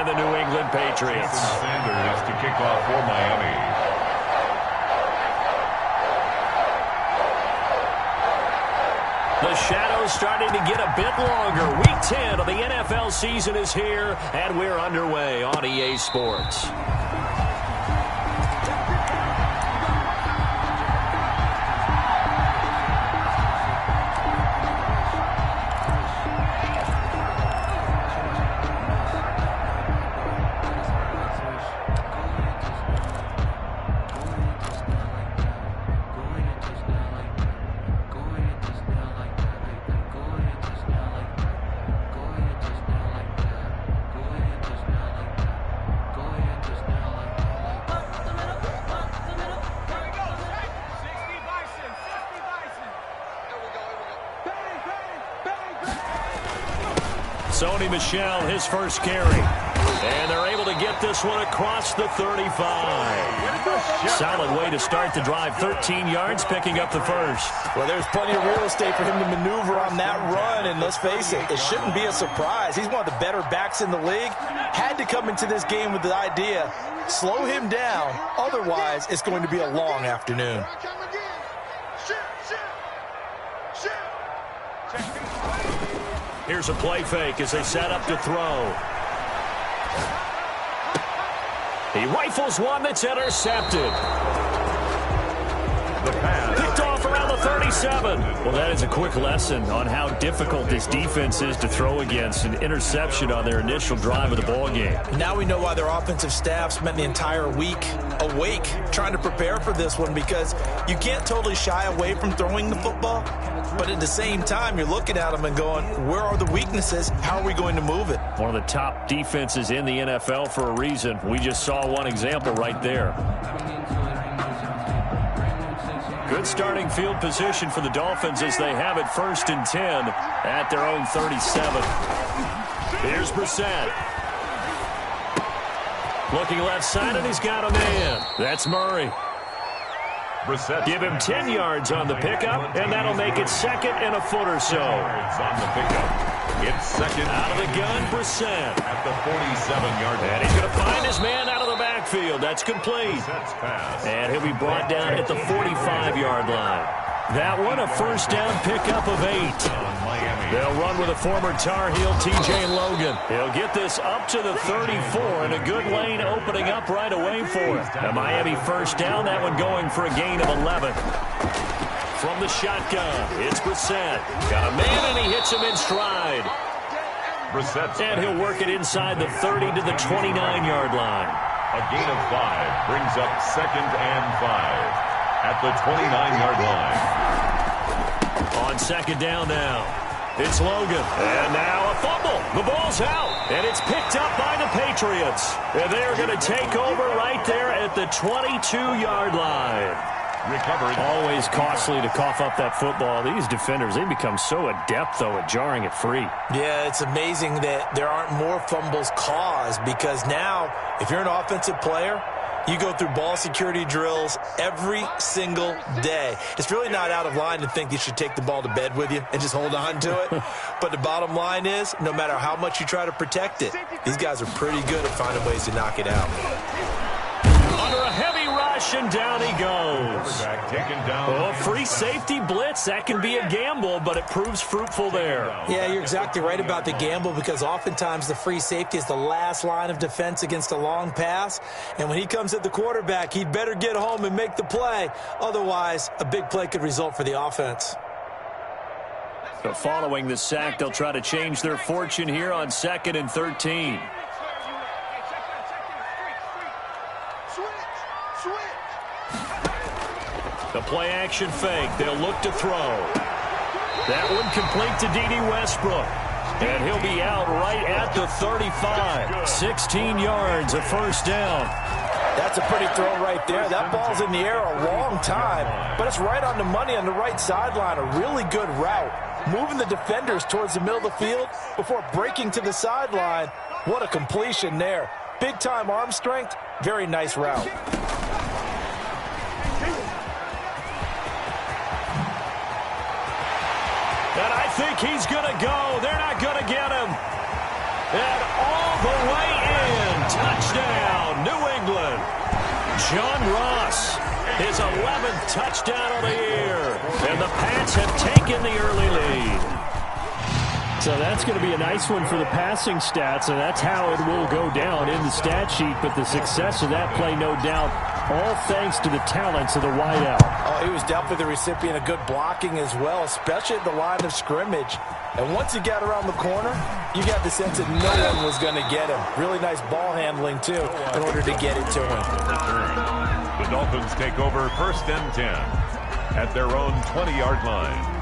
and the New England Patriots. Sanders to kick off for Miami. The shadow's starting to get a bit longer. Week 10 of the NFL season is here, and we're underway on EA Sports. Sony Michel, his first carry. And they're able to get this one across the 35. Solid way to start the drive. 13 yards, picking up the first. Well, there's plenty of real estate for him to maneuver on that run. And let's face it, it shouldn't be a surprise. He's one of the better backs in the league. Had to come into this game with the idea, slow him down. Otherwise, it's going to be a long afternoon. Here's a play fake as they set up to throw. He rifles one that's intercepted. Picked off around the 37. Well, that is a quick lesson on how difficult this defense is to throw against. An interception on their initial drive of the ballgame. Now we know why their offensive staff spent the entire week awake trying to prepare for this one, because you can't totally shy away from throwing the football. But at the same time, you're looking at them and going, where are the weaknesses? How are we going to move it? One of the top defenses in the NFL for a reason. We just saw one example right there. Good starting field position for the Dolphins as they have it 1st and 10 at their own 37. Here's Brissett. Looking left side, and he's got a man. That's Murray. Brissett. Give him 10 yards on the pickup, and that'll make it 2nd and a foot or so. Yards on the pickup. It's 2nd. Out of the gun, Brissett. At the 47-yard line. And he's going to find his man out of the backfield. That's complete. And he'll be brought down at the 45-yard line. That one, a first down pickup of 8. They'll run with a former Tar Heel, T.J. Logan. He'll get this up to the 34, and a good lane opening up right away for it. A Miami first down, that one going for a gain of 11. From the shotgun, it's Brissett. Got a man, and he hits him in stride. Brissett. And he'll work it inside the 30 to the 29-yard line. A gain of 5 brings up 2nd and 5 at the 29-yard line. On 2nd down now, it's Logan. And now a fumble. The ball's out, and it's picked up by the Patriots. And they're going to take over right there at the 22-yard line. Recovered. Always costly to cough up that football. These defenders, they become so adept, though, at jarring it free. Yeah, it's amazing that there aren't more fumbles caused, because now, if you're an offensive player, you go through ball security drills every single day. It's really not out of line to think you should take the ball to bed with you and just hold on to it. But the bottom line is, no matter how much you try to protect it, these guys are pretty good at finding ways to knock it out. Under a heavy rush, and down he goes. Oh, free safety blitz. That can be a gamble, but it proves fruitful there. Yeah, you're exactly right about the gamble, because oftentimes the free safety is the last line of defense against a long pass. And when he comes at the quarterback, he'd better get home and make the play. Otherwise, a big play could result for the offense. So following the sack, they'll try to change their fortune here on 2nd and 13. The play-action fake. They'll look to throw. That one complete to D.D. Westbrook. And he'll be out right at the 35. 16 yards, a first down. That's a pretty throw right there. That ball's in the air a long time, but it's right on the money on the right sideline. A really good route. Moving the defenders towards the middle of the field before breaking to the sideline. What a completion there. Big-time arm strength. Very nice route. And I think he's going to go. They're not going to get him. And all the way in. John Ross, his 11th touchdown of the year. And the Pats have taken the early lead. So that's going to be a nice one for the passing stats, and that's how it will go down in the stat sheet. But the success of that play, no doubt, all thanks to the talents of the wideout. Oh, he was definitely the recipient of good blocking as well, especially at the line of scrimmage. And once he got around the corner, you got the sense that no one was going to get him. Really nice ball handling, too, in order to get it to him. The Dolphins take over 1st and 10 at their own 20-yard line.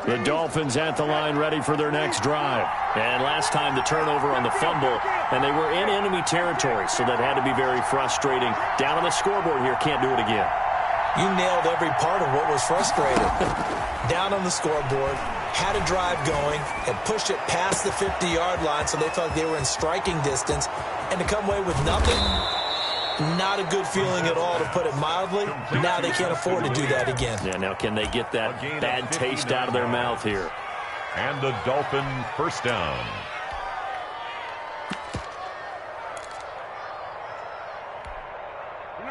The Dolphins at the line ready for their next drive. And last time the turnover on the fumble, and they were in enemy territory, so that had to be very frustrating. Down on the scoreboard here, can't do it again. You nailed every part of what was frustrating. Down on the scoreboard, had a drive going, had pushed it past the 50-yard line, so they felt like they were in striking distance, and to come away with nothing, not a good feeling at all, to put it mildly. Now they can't afford to do that again. Yeah, now can they get that bad taste out of their mouth here? And the Dolphin 1st down.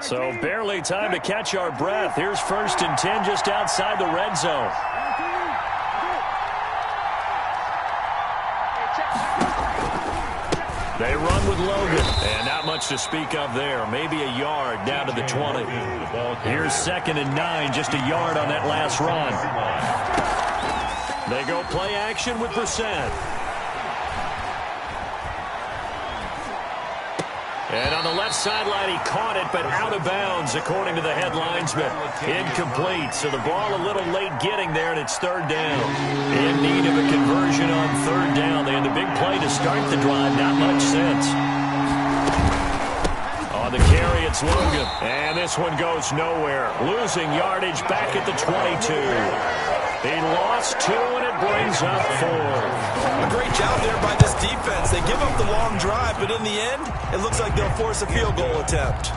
So barely time to catch our breath. Here's 1st and 10 just outside the red zone. They run with Logan, and not much to speak of there. Maybe a yard down to the 20. Here's 2nd and 9, just a yard on that last run. They go play action with Brissett. And on the left sideline, he caught it, but out of bounds, according to the head linesman. Incomplete, so the ball a little late getting there, and it's 3rd down. In need of a conversion on 3rd down. They had the big play to start the drive, not much sense. On the carry, it's Logan, and this one goes nowhere. Losing yardage back at the 22. He lost 2, and it brings up 4. A great job there by this defense. They give up the long drive, but in the end, it looks like they'll force a field goal attempt.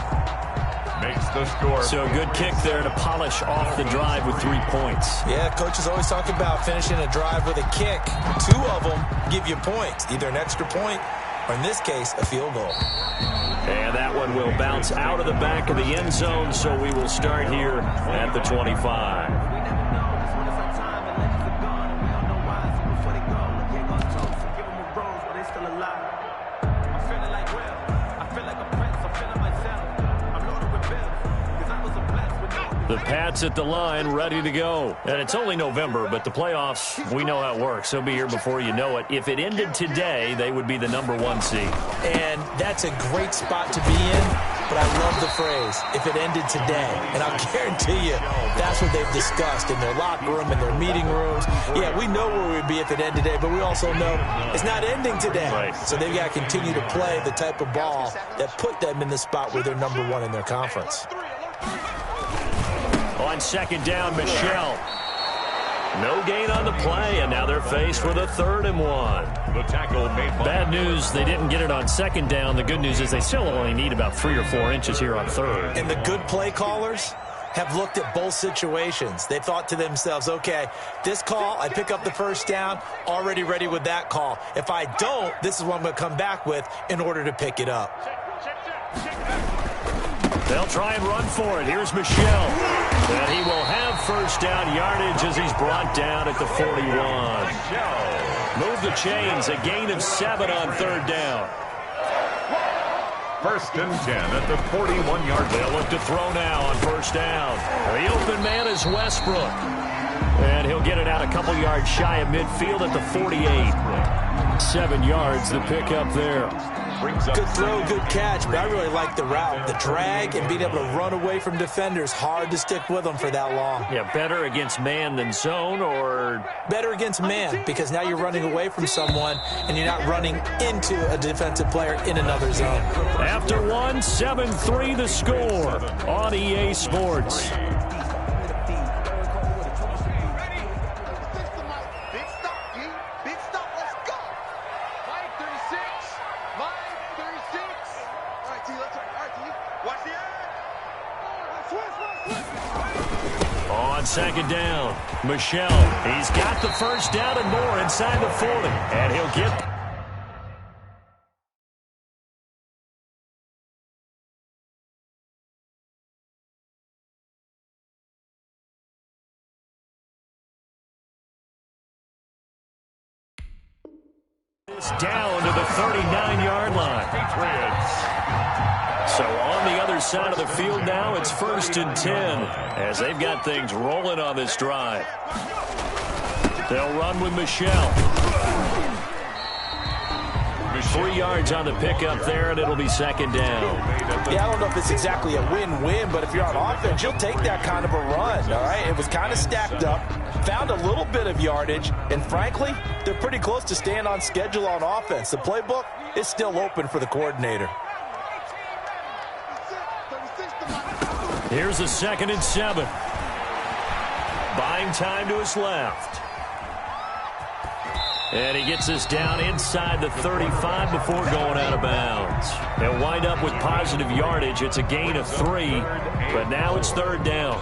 Makes the score. So good kick there to polish off the drive with 3 points. Yeah, coaches always talk about finishing a drive with a kick. 2 of them give you points, either an extra point or, in this case, a field goal. And that one will bounce out of the back of the end zone, so we will start here at the 25. The Pats at the line, ready to go. And it's only November, but the playoffs, we know how it works. They'll be here before you know it. If it ended today, they would be the #1 seed. And that's a great spot to be in, but I love the phrase, if it ended today. And I'll guarantee you, that's what they've discussed in their locker room, in their meeting rooms. Yeah, we know where we'd be if it ended today, but we also know it's not ending today. Right. So they've got to continue to play the type of ball that put them in the spot where they're #1 in their conference. On 2nd down, Michelle. No gain on the play, and now they're faced with a 3rd and 1. The tackle made by... Bad news, they didn't get it on 2nd down. The good news is they still only need about 3 or 4 inches here on 3rd. And the good play callers have looked at both situations. They thought to themselves, okay, this call, I pick up the 1st down, already ready with that call. If I don't, this is what I'm going to come back with in order to pick it up. They'll try and run for it. Here's Michelle. And he will have 1st down yardage as he's brought down at the 41. Move the chains, a gain of 7 on 3rd down. 1st and 10 at the 41-yard line. They'll look to throw now on 1st down. The open man is Westbrook. And he'll get it out a couple yards shy of midfield at the 48. 7 yards, the pickup there. Good throw, good catch, but I really like the route. The drag and being able to run away from defenders, hard to stick with them for that long. Yeah, better against man than zone, or? Better against man, because now you're running away from someone and you're not running into a defensive player in another zone. After 1, 7-3 the score on EA Sports. on second down. Michelle, he's got the first down and more inside the 40. And he'll get... down to the 39-yard line. So on the other side of the field now, it's 1st and 10 as they've got things rolling on this drive. They'll run with Michelle. 3 yards on the pickup there, and it'll be second down. Yeah, I don't know if it's exactly a win-win, but if you're on offense, you'll take that kind of a run, all right? It was kind of stacked up, found a little bit of yardage, and frankly, they're pretty close to staying on schedule on offense. The playbook is still open for the coordinator. Here's a 2nd and 7. Buying time to his left. And he gets us down inside the 35 before going out of bounds. They'll wind up with positive yardage. It's a gain of 3, but now it's 3rd down.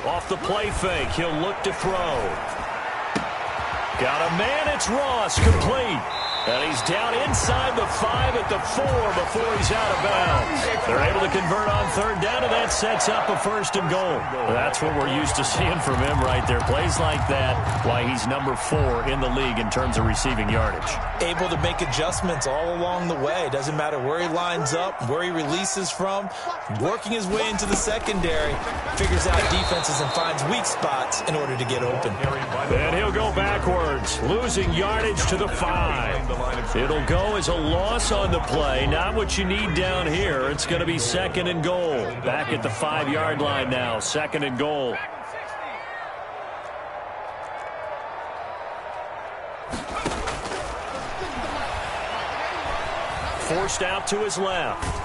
Off the play fake, he'll look to throw. Got a man, it's Ross, complete. And he's down inside the 5 at the 4 before he's out of bounds. They're able to convert on 3rd down, and that sets up a 1st and goal. That's what we're used to seeing from him right there. Plays like that, why he's number 4 in the league in terms of receiving yardage. Able to make adjustments all along the way. Doesn't matter where he lines up, where he releases from. Working his way into the secondary, figures out defenses and finds weak spots in order to get open. And he'll go backwards, losing yardage to the 5. It'll go as a loss on the play. Not what you need down here. It's going to be 2nd and goal. Back at the 5-yard line now. 2nd and goal. Forced out to his left.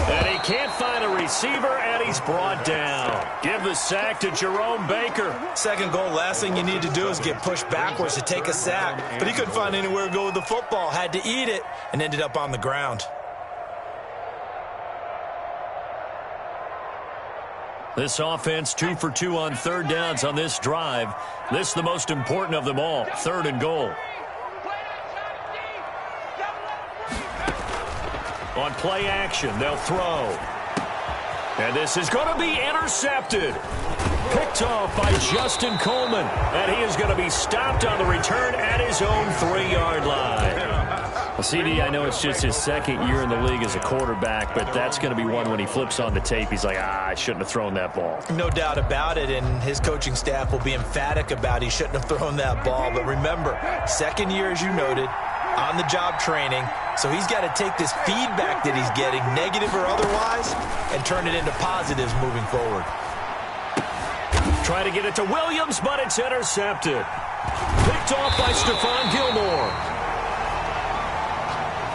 And he can't find a receiver, and he's brought down. Give the sack to Jerome Baker. 2nd goal, last thing you need to do is get pushed backwards to take a sack. But he couldn't find anywhere to go with the football, had to eat it, and ended up on the ground. This offense 2 for 2 on 3rd downs on this drive. This is the most important of them all, 3rd and goal. On play action, they'll throw. And this is going to be intercepted. Picked off by Justin Coleman. And he is going to be stopped on the return at his own 3-yard line. Well, CD, I know it's just his 2nd year in the league as a quarterback, but that's going to be one when he flips on the tape. He's like, I shouldn't have thrown that ball. No doubt about it, and his coaching staff will be emphatic about he shouldn't have thrown that ball. But remember, 2nd year, as you noted, on-the-job training, so he's got to take this feedback that he's getting, negative or otherwise, and turn it into positives moving forward. Try to get it to Williams, but it's intercepted. Picked off by Stephon Gilmore.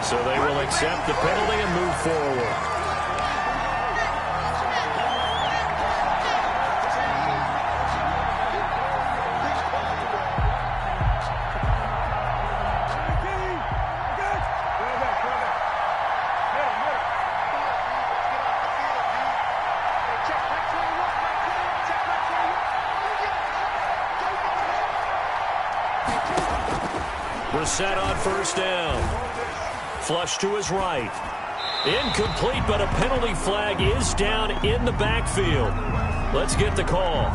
So they will accept the penalty and move forward. Set on 1st down. Flush to his right. Incomplete, but a penalty flag is down in the backfield. Let's get the call.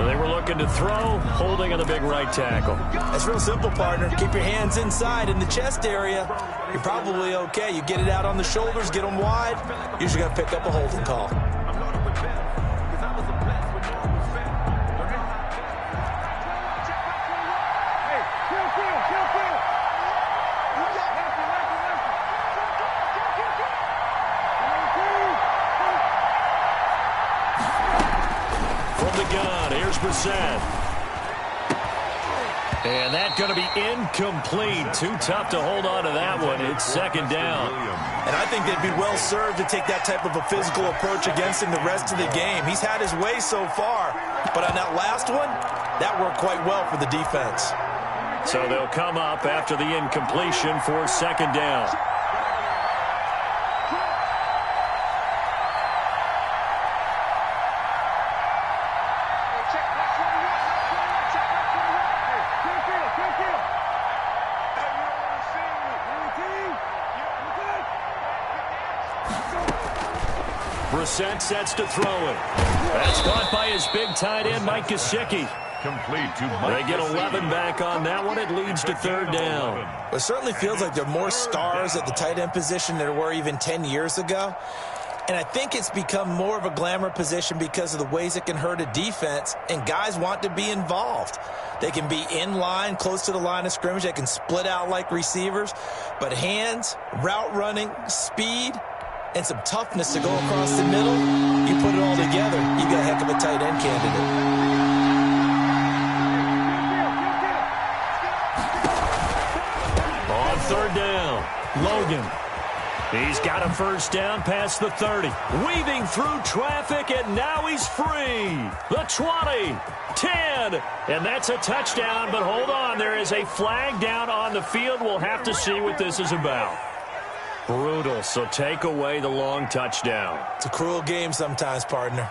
They were looking to throw, holding on the big right tackle. That's real simple, partner. Keep your hands inside in the chest area. You're probably okay. You get it out on the shoulders, get them wide. Usually got to pick up a holding call. And that's going to be incomplete. Too tough to hold on to that one. It's 2nd down. And I think they'd be well served to take that type of a physical approach against him the rest of the game. He's had his way so far, but on that last one, that worked quite well for the defense. So they'll come up after the incompletion for second down. Brissett sets to throw it. That's caught by his big tight end, Mike Gesicki. Complete to Mike. They get 11 back on that one. It leads to third down. It certainly feels like there are more stars at the tight end position than there were even 10 years ago. And I think it's become more of a glamour position because of the ways it can hurt a defense, and guys want to be involved. They can be in line, close to the line of scrimmage. They can split out like receivers. But hands, route running, speed, and some toughness to go across the middle, you put it all together, you got a heck of a tight end candidate. Third down, Logan. He's got a first down past the 30. Weaving through traffic, and now he's free. The 20, 10, and that's a touchdown. But hold on, there is a flag down on the field. We'll have to see what this is about. Brutal, so take away the long touchdown. It's a cruel game sometimes, partner.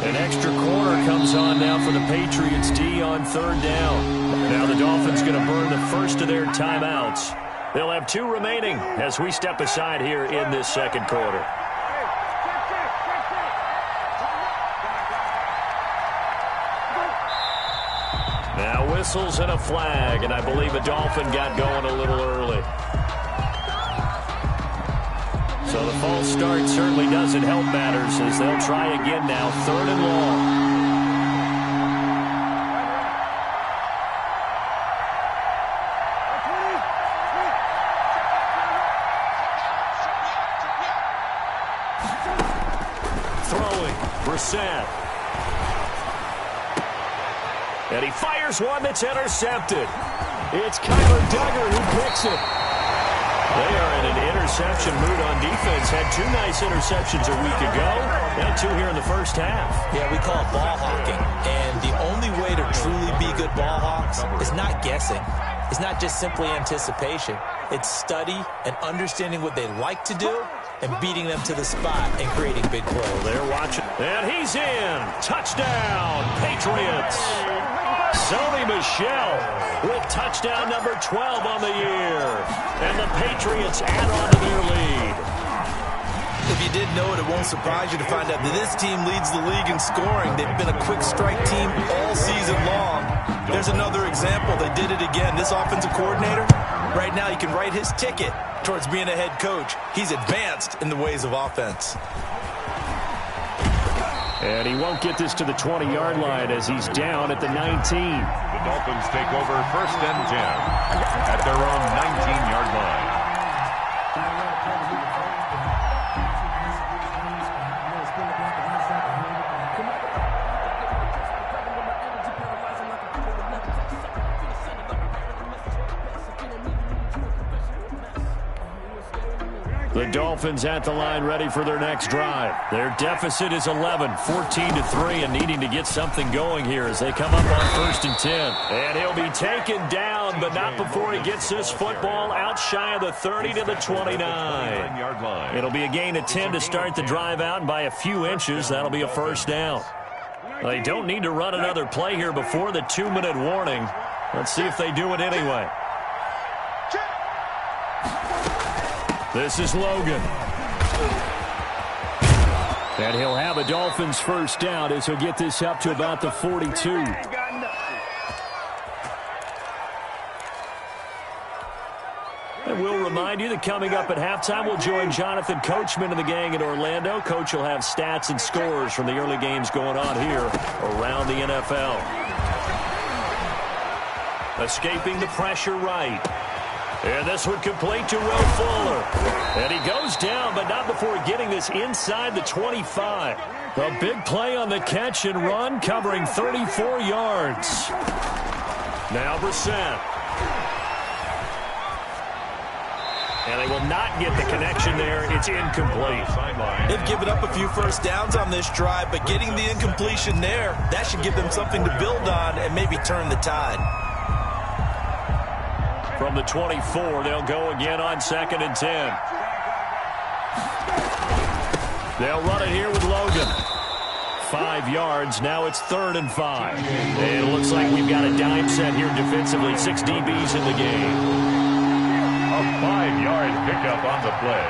An extra corner comes on now for the Patriots D on third down. Now the Dolphins going to burn the first of their timeouts. They'll have 2 remaining as we step aside here in this second quarter. Now whistles and a flag, and I believe a Dolphin got going a little early. So the false start certainly doesn't help matters as they'll try again now, third and long. Throwing, Brissett. And he fires one that's intercepted. It's Kyler Duggar who picks it. They are in an interception mood on defense. Had 2 nice interceptions a week ago, and 2 here in the first half. Yeah, we call it ball hawking. And the only way to truly be good ball hawks is not guessing. It's not just simply anticipation. It's study and understanding what they like to do and beating them to the spot and creating big plays. They're watching. And he's in. Touchdown, Patriots. Sony Michel with touchdown number 12 on the year. And the Patriots add on to their lead. If you didn't know it, it won't surprise you to find out that this team leads the league in scoring. They've been a quick strike team all season long. There's another example. They did it again. This offensive coordinator, right now he can write his ticket towards being a head coach. He's advanced in the ways of offense. And he won't get this to the 20-yard line as he's down at the 19. The Dolphins take over first and 10 at their own 19-yard line. The Dolphins at the line ready for their next drive. Their deficit is 11, 14-3, and needing to get something going here as they come up on first and 10. And he'll be taken down, but not before he gets this football out shy of the 30 to the 29. It'll be a gain of 10 to start the drive out, and by a few inches, that'll be a first down. They don't need to run another play here before the 2-minute warning. Let's see if they do it anyway. This is Logan. And he'll have a Dolphins first down as he'll get this up to about the 42. And we'll remind you that coming up at halftime, we'll join Jonathan Coachman and the gang in Orlando. Coach will have stats and scores from the early games going on here around the NFL. Escaping the pressure right. And this would complete to Will Fuller. And he goes down, but not before getting this inside the 25. A big play on the catch and run, covering 34 yards. Now Brissett. And they will not get the connection there. It's incomplete. They've given up a few first downs on this drive, but getting the incompletion there, that should give them something to build on and maybe turn the tide. From the 24, they'll go again on 2nd and 10. They'll run it here with Logan. 5 yards. Now it's 3rd and 5. And it looks like we've got a dime set here defensively. 6 DBs in the game. A 5-yard pickup on the play.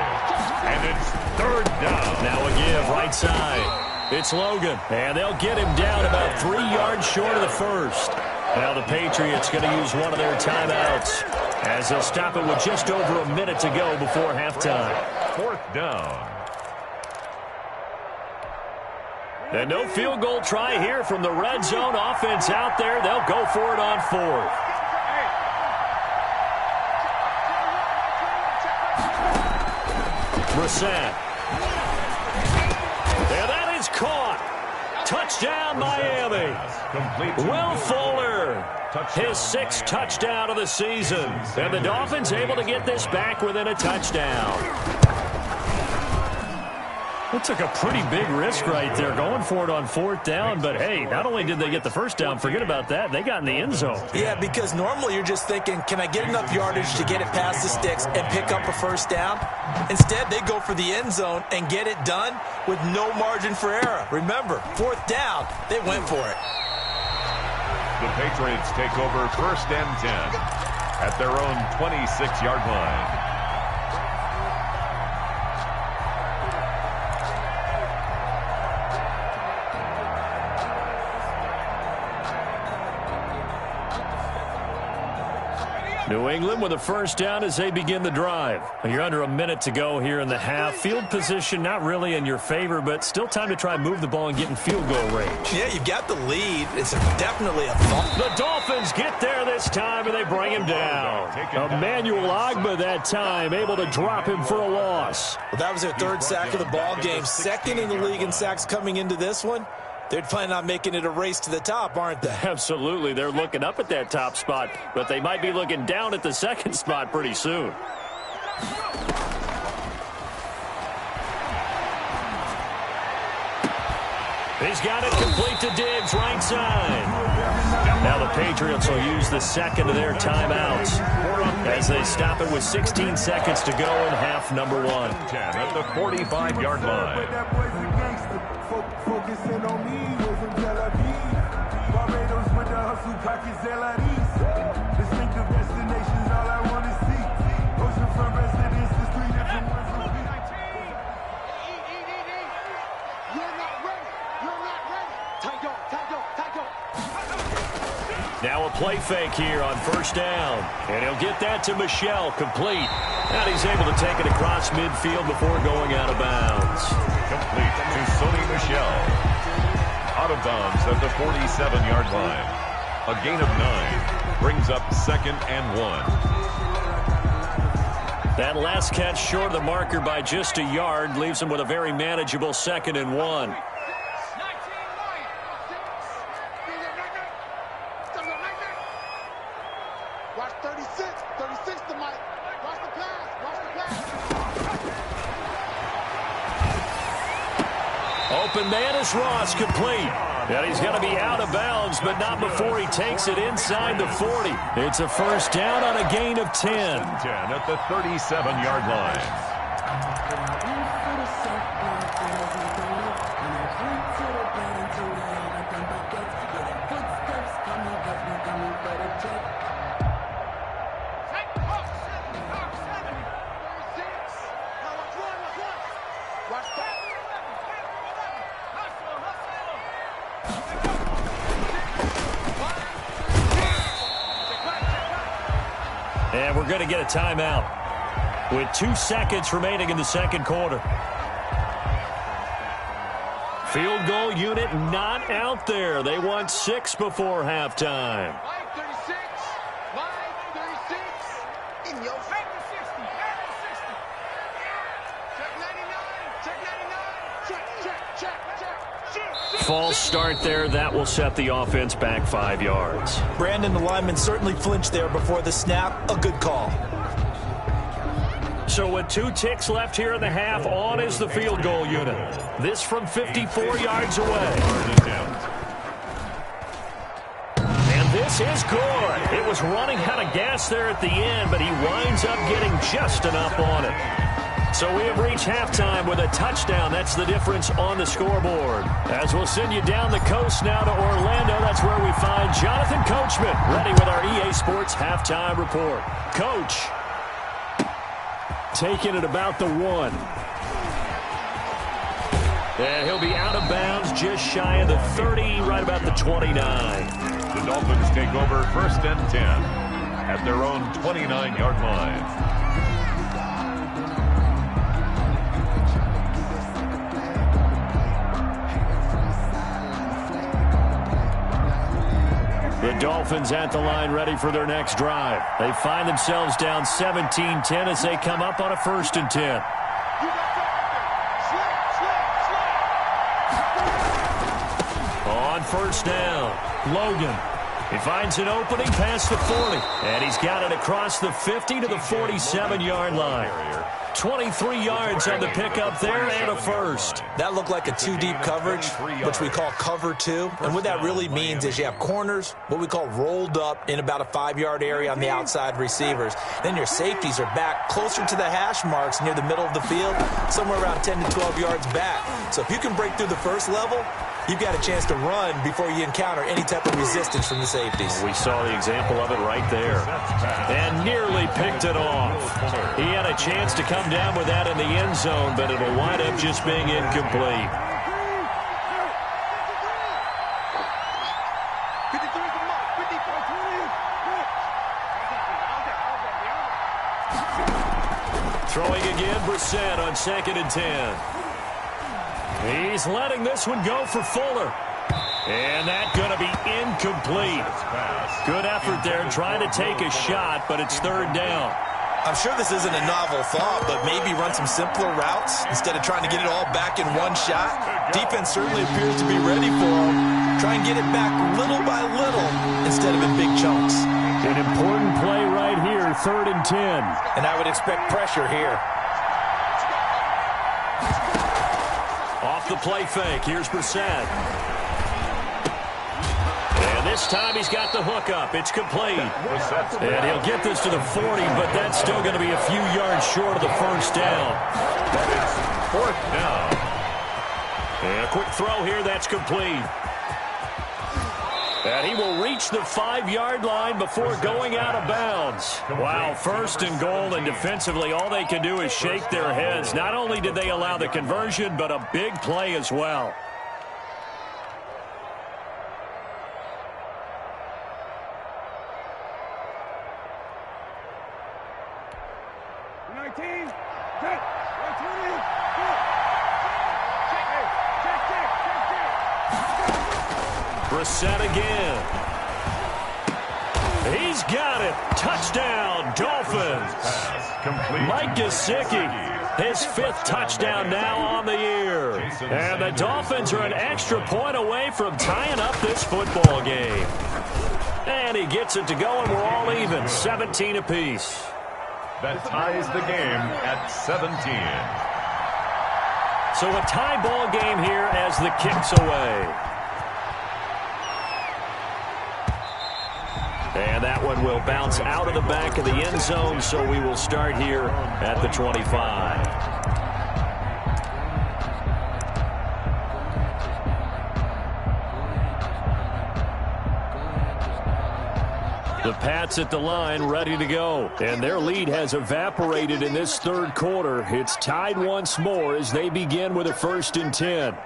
And it's 3rd down. Now a give right side. It's Logan. And they'll get him down about 3 yards short of the first. Now the Patriots going to use one of their timeouts as they'll stop it with just over a minute to go before halftime. 4th down. And no field goal try here from the red zone. Offense out there. They'll go for it on 4th. Brissett. And that is caught. Touchdown, Miami. Will Fuller, his 6th touchdown of the season. And the Dolphins able to get this back within a touchdown. It took a pretty big risk right there going for it on 4th down. But, hey, not only did they get the first down, forget about that, they got in the end zone. Yeah, because normally you're just thinking, can I get enough yardage to get it past the sticks and pick up a first down? Instead, they go for the end zone and get it done with no margin for error. Remember, 4th down, they went for it. The Patriots take over 1st and 10 at their own 26-yard line. New England with a first down as they begin the drive. You're under a minute to go here in the half. Field position not really in your favor, but still time to try and move the ball and get in field goal range. Yeah, you've got the lead. It's definitely a thought. The Dolphins get there this time, and they bring him down. Emmanuel Ogbah that time, able to drop him for a loss. Well, that was their 3rd sack of the ball game. 2nd in the league in sacks coming into this one. They're planning on making it a race to the top, aren't they? Absolutely. They're looking up at that top spot, but they might be looking down at the 2nd spot pretty soon. He's got it complete to Diggs, right side. Now the Patriots will use the 2nd of their timeouts as they stop it with 16 seconds to go in half number 1. 10 at the 45-yard line. Focusing on me, wasn't Tel Aviv. Barbados with the hustle, pockets LRDs. Distinctive destinations, all I want to see. Oceanfront residences, 3 different ones of me. You're not ready. You're not ready. Tango, tango, tango. Now a play fake here on 1st down. And he'll get that to Michel, complete. And he's able to take it across midfield before going out of bounds. Complete to Sony Michel. Out of bounds at the 47-yard line. A gain of 9 brings up 2nd and 1. That last catch short of the marker by just a yard leaves him with a very manageable 2nd and 1. Watch 36. 36 to Mike. Watch the pass. Watch the pass. Open man is Ross, complete. And he's going to be out of bounds, but not before he takes it inside the 40. It's a first down on a gain of 10. 10 at the 37-yard line. And we're going to get a timeout with 2 seconds remaining in the 2nd quarter. Field goal unit not out there. They want 6 before halftime. Mike 36. Mike 36. In your false start there. That will set the offense back 5 yards. Brandon, the lineman certainly flinched there before the snap. A good call. So with 2 ticks left here in the half, on is the field goal unit. This from 54 yards away. And this is good. It was running out of gas there at the end, but he winds up getting just enough on it. So we have reached halftime with a touchdown. That's the difference on the scoreboard. As we'll send you down the coast now to Orlando, that's where we find Jonathan Coachman, ready with our EA Sports halftime report. Coach. Taking it about the 1. And he'll be out of bounds just shy of the 30, right about the 29. The Dolphins take over 1st and 10 at their own 29-yard line. The Dolphins at the line ready for their next drive. They find themselves down 17-10 as they come up on a 1st and 10. On 1st down, Logan. He finds an opening past the 40. And he's got it across the 50 to the 47-yard line. 23 yards on the pickup there and a first. That looked like a 2-deep coverage, which we call cover 2. And what that really means is you have corners, what we call rolled up in about a 5-yard area on the outside receivers. Then your safeties are back closer to the hash marks near the middle of the field, somewhere around 10 to 12 yards back. So if you can break through the first level, you've got a chance to run before you encounter any type of resistance from the safeties. We saw the example of it right there. And nearly picked it off. He had a chance to come down with that in the end zone, but it'll wind up just being incomplete. Throwing again, Brissett on 2nd and 10. He's letting this one go for Fuller. And that's going to be incomplete. Good effort there trying to take a shot, but it's 3rd down. I'm sure this isn't a novel thought, but maybe run some simpler routes instead of trying to get it all back in one shot. Defense certainly appears to be ready for him. Try and get it back little by little instead of in big chunks. An important play right here, 3rd and 10. And I would expect pressure here. Off the play fake, here's Brissett. And this time he's got the hook up. It's complete. And he'll get this to the 40, but that's still going to be a few yards short of the 1st down. That is 4th down. And a quick throw here, that's complete. And he will reach the 5-yard line before going out of bounds. Wow, 1st and goal, and defensively all they can do is shake their heads. Not only did they allow the conversion, but a big play as well. Brissett again. He's got it. Touchdown, Dolphins. Mike Gesicki, his 5th touchdown now on the year. And the Dolphins are an extra point away from tying up this football game. And he gets it to go, and we're all even, 17 apiece. That ties the game at 17. So a tie ball game here as the kick's away. And that one will bounce out of the back of the end zone, so we will start here at the 25. The Pats at the line ready to go. And their lead has evaporated in this 3rd quarter. It's tied once more as they begin with a 1st and 10.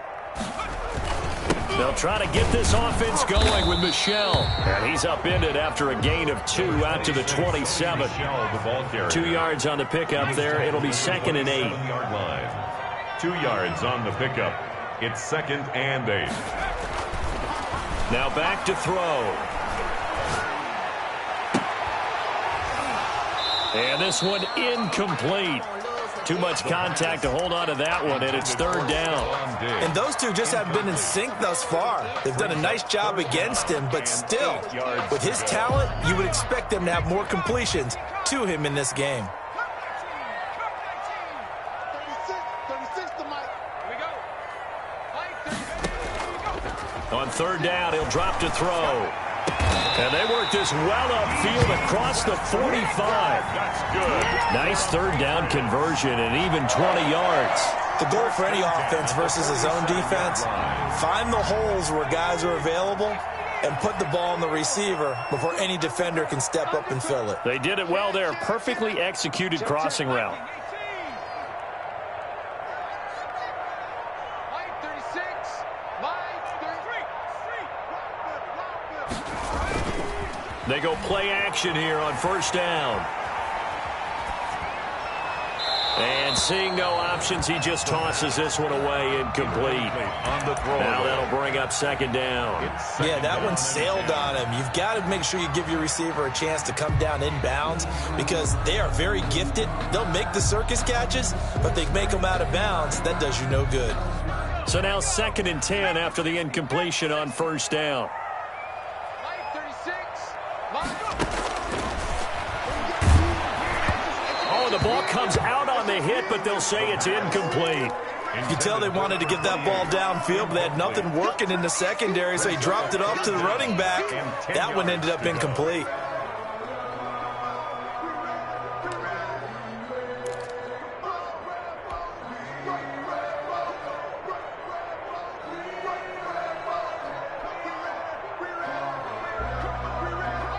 They'll try to get this offense going with Michel. And he's upended after a gain of 2 out to the 27. 2 yards on the pickup there. It'll be 2nd and 8. 2 yards on the pickup. It's 2nd and 8. Now back to throw. And this one incomplete. Too much contact to hold on to that one, and it's third down. And those two just haven't been in sync thus far. They've done a nice job against him, but still, with his talent, you would expect them to have more completions to him in this game. On third down, he'll drop to throw. And they work this well upfield across the 45. That's good. Nice third down conversion and even 20 yards. The goal for any offense versus his own defense, find the holes where guys are available and put the ball on the receiver before any defender can step up and fill it. They did it well there. Perfectly executed crossing route. They go play action here on first down. And seeing no options, he just tosses this one away incomplete. Now that'll bring up second down. Yeah, that one sailed on him. You've got to make sure you give your receiver a chance to come down inbounds because they are very gifted. They'll make the circus catches, but they make them out of bounds. That does you no good. So now 2nd and 10 after the incompletion on first down. Oh, the ball comes out on the hit, but they'll say it's incomplete. You can tell they wanted to get that ball downfield, but they had nothing working in the secondary, so he dropped it off to the running back. That one ended up incomplete.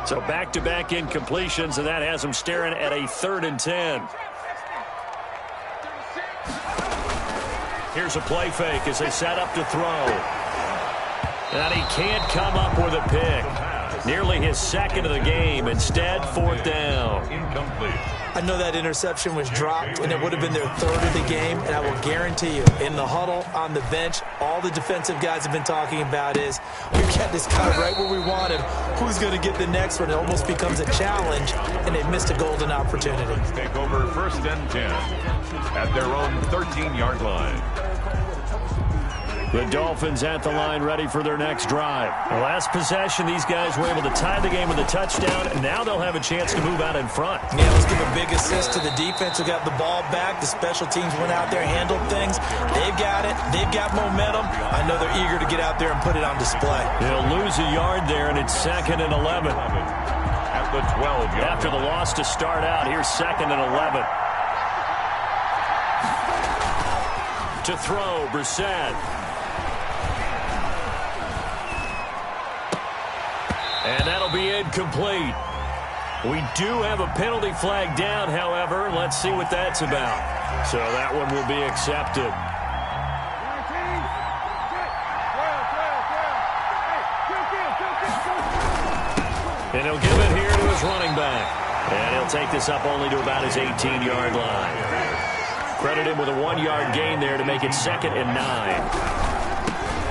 So back-to-back incompletions, and that has them staring at a 3rd and 10. Here's a play fake as they set up to throw. And he can't come up with a pick. Nearly his 2nd of the game. Instead, 4th down. Incomplete. I know that interception was dropped, and it would have been their 3rd of the game, and I will guarantee you, in the huddle, on the bench, all the defensive guys have been talking about is, we've got this guy right where we want him. Who's going to get the next one? It almost becomes a challenge, and they've missed a golden opportunity. Take over 1st and 10 at their own 13-yard line. The Dolphins at the line ready for their next drive. The last possession, these guys were able to tie the game with a touchdown, and now they'll have a chance to move out in front. Yeah, let's give a big assist to the defense who got the ball back. The special teams went out there, handled things. They've got it. They've got momentum. I know they're eager to get out there and put it on display. They'll lose a yard there, and it's 2nd and 11. At the 12-yard After the loss to start out, here's 2nd and 11. To throw, Brissett. And that'll be incomplete. We do have a penalty flag down, however. Let's see what that's about. So that one will be accepted. And he'll give it here to his running back. And he'll take this up only to about his 18-yard line. Credit him with a 1-yard gain there to make it 2nd and 9.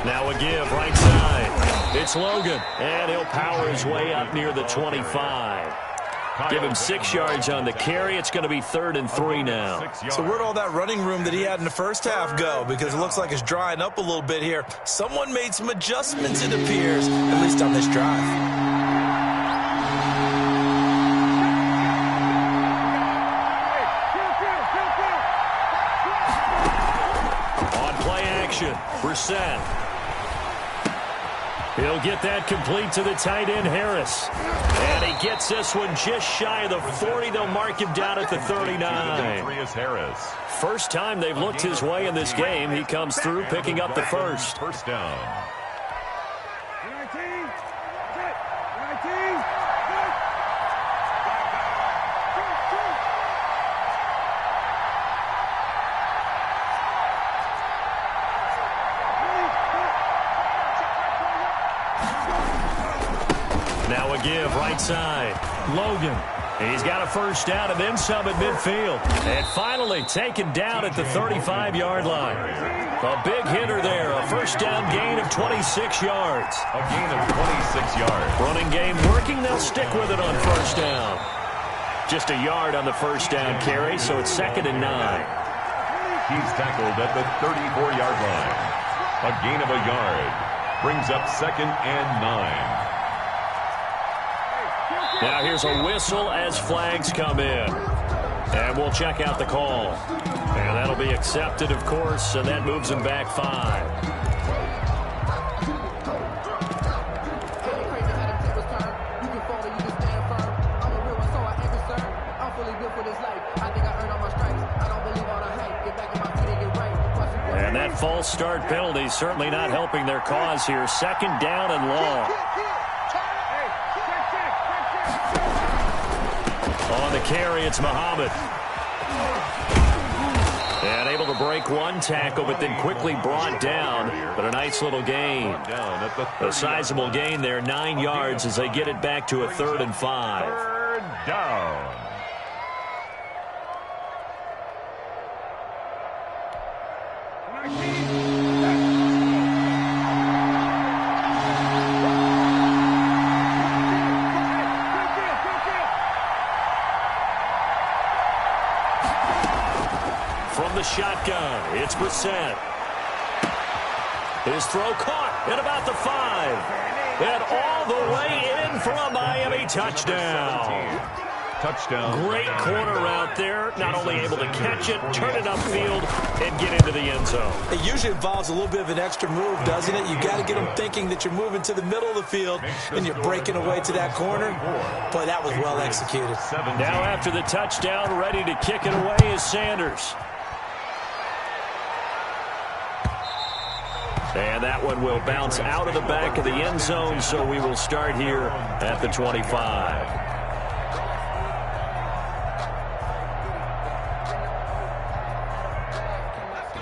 Now a give right side. It's Logan, and he'll power his way up near the 25. Give him 6 yards on the carry. It's going to be 3rd and 3 now. So where'd all that running room that he had in the first half go? Because it looks like it's drying up a little bit here. Someone made some adjustments, it appears, at least on this drive. On play action, Brissett. He'll get that complete to the tight end, Harris. And he gets this one just shy of the 40. They'll mark him down at the 39. First time they've looked his way in this game. He comes through picking up the first. First down. Now a give right side. Logan. He's got a first down and then some at midfield. And finally taken down at the 35-yard line. A big hitter there. A first down gain of 26 yards. A gain of 26 yards. Running game working. They'll stick with it on first down. Just a yard on the first down carry, so it's 2nd and 9. He's tackled at the 34-yard line. A gain of a yard. Brings up 2nd and 9. Now here's a whistle as flags come in. And we'll check out the call. And that'll be accepted, of course, and that moves him back 5. And that false start penalty certainly not helping their cause here. 2nd down and long. On the carry, it's Muhammad. And able to break one tackle, but then quickly brought down. But a nice little gain. A sizable gain there, 9 yards as they get it back to a 3rd and 5. 3rd down. From the shotgun, it's Brissett. His throw caught at about the 5. And all the way in for a Miami touchdown. Touchdown. Great corner out there. Not only able to catch it, turn it upfield, and get into the end zone. It usually involves a little bit of an extra move, doesn't it? You got to get them thinking that you're moving to the middle of the field and you're breaking away to that corner. Boy, that was well executed. Now after the touchdown, ready to kick it away is Sanders. And that one will bounce out of the back of the end zone, so we will start here at the 25.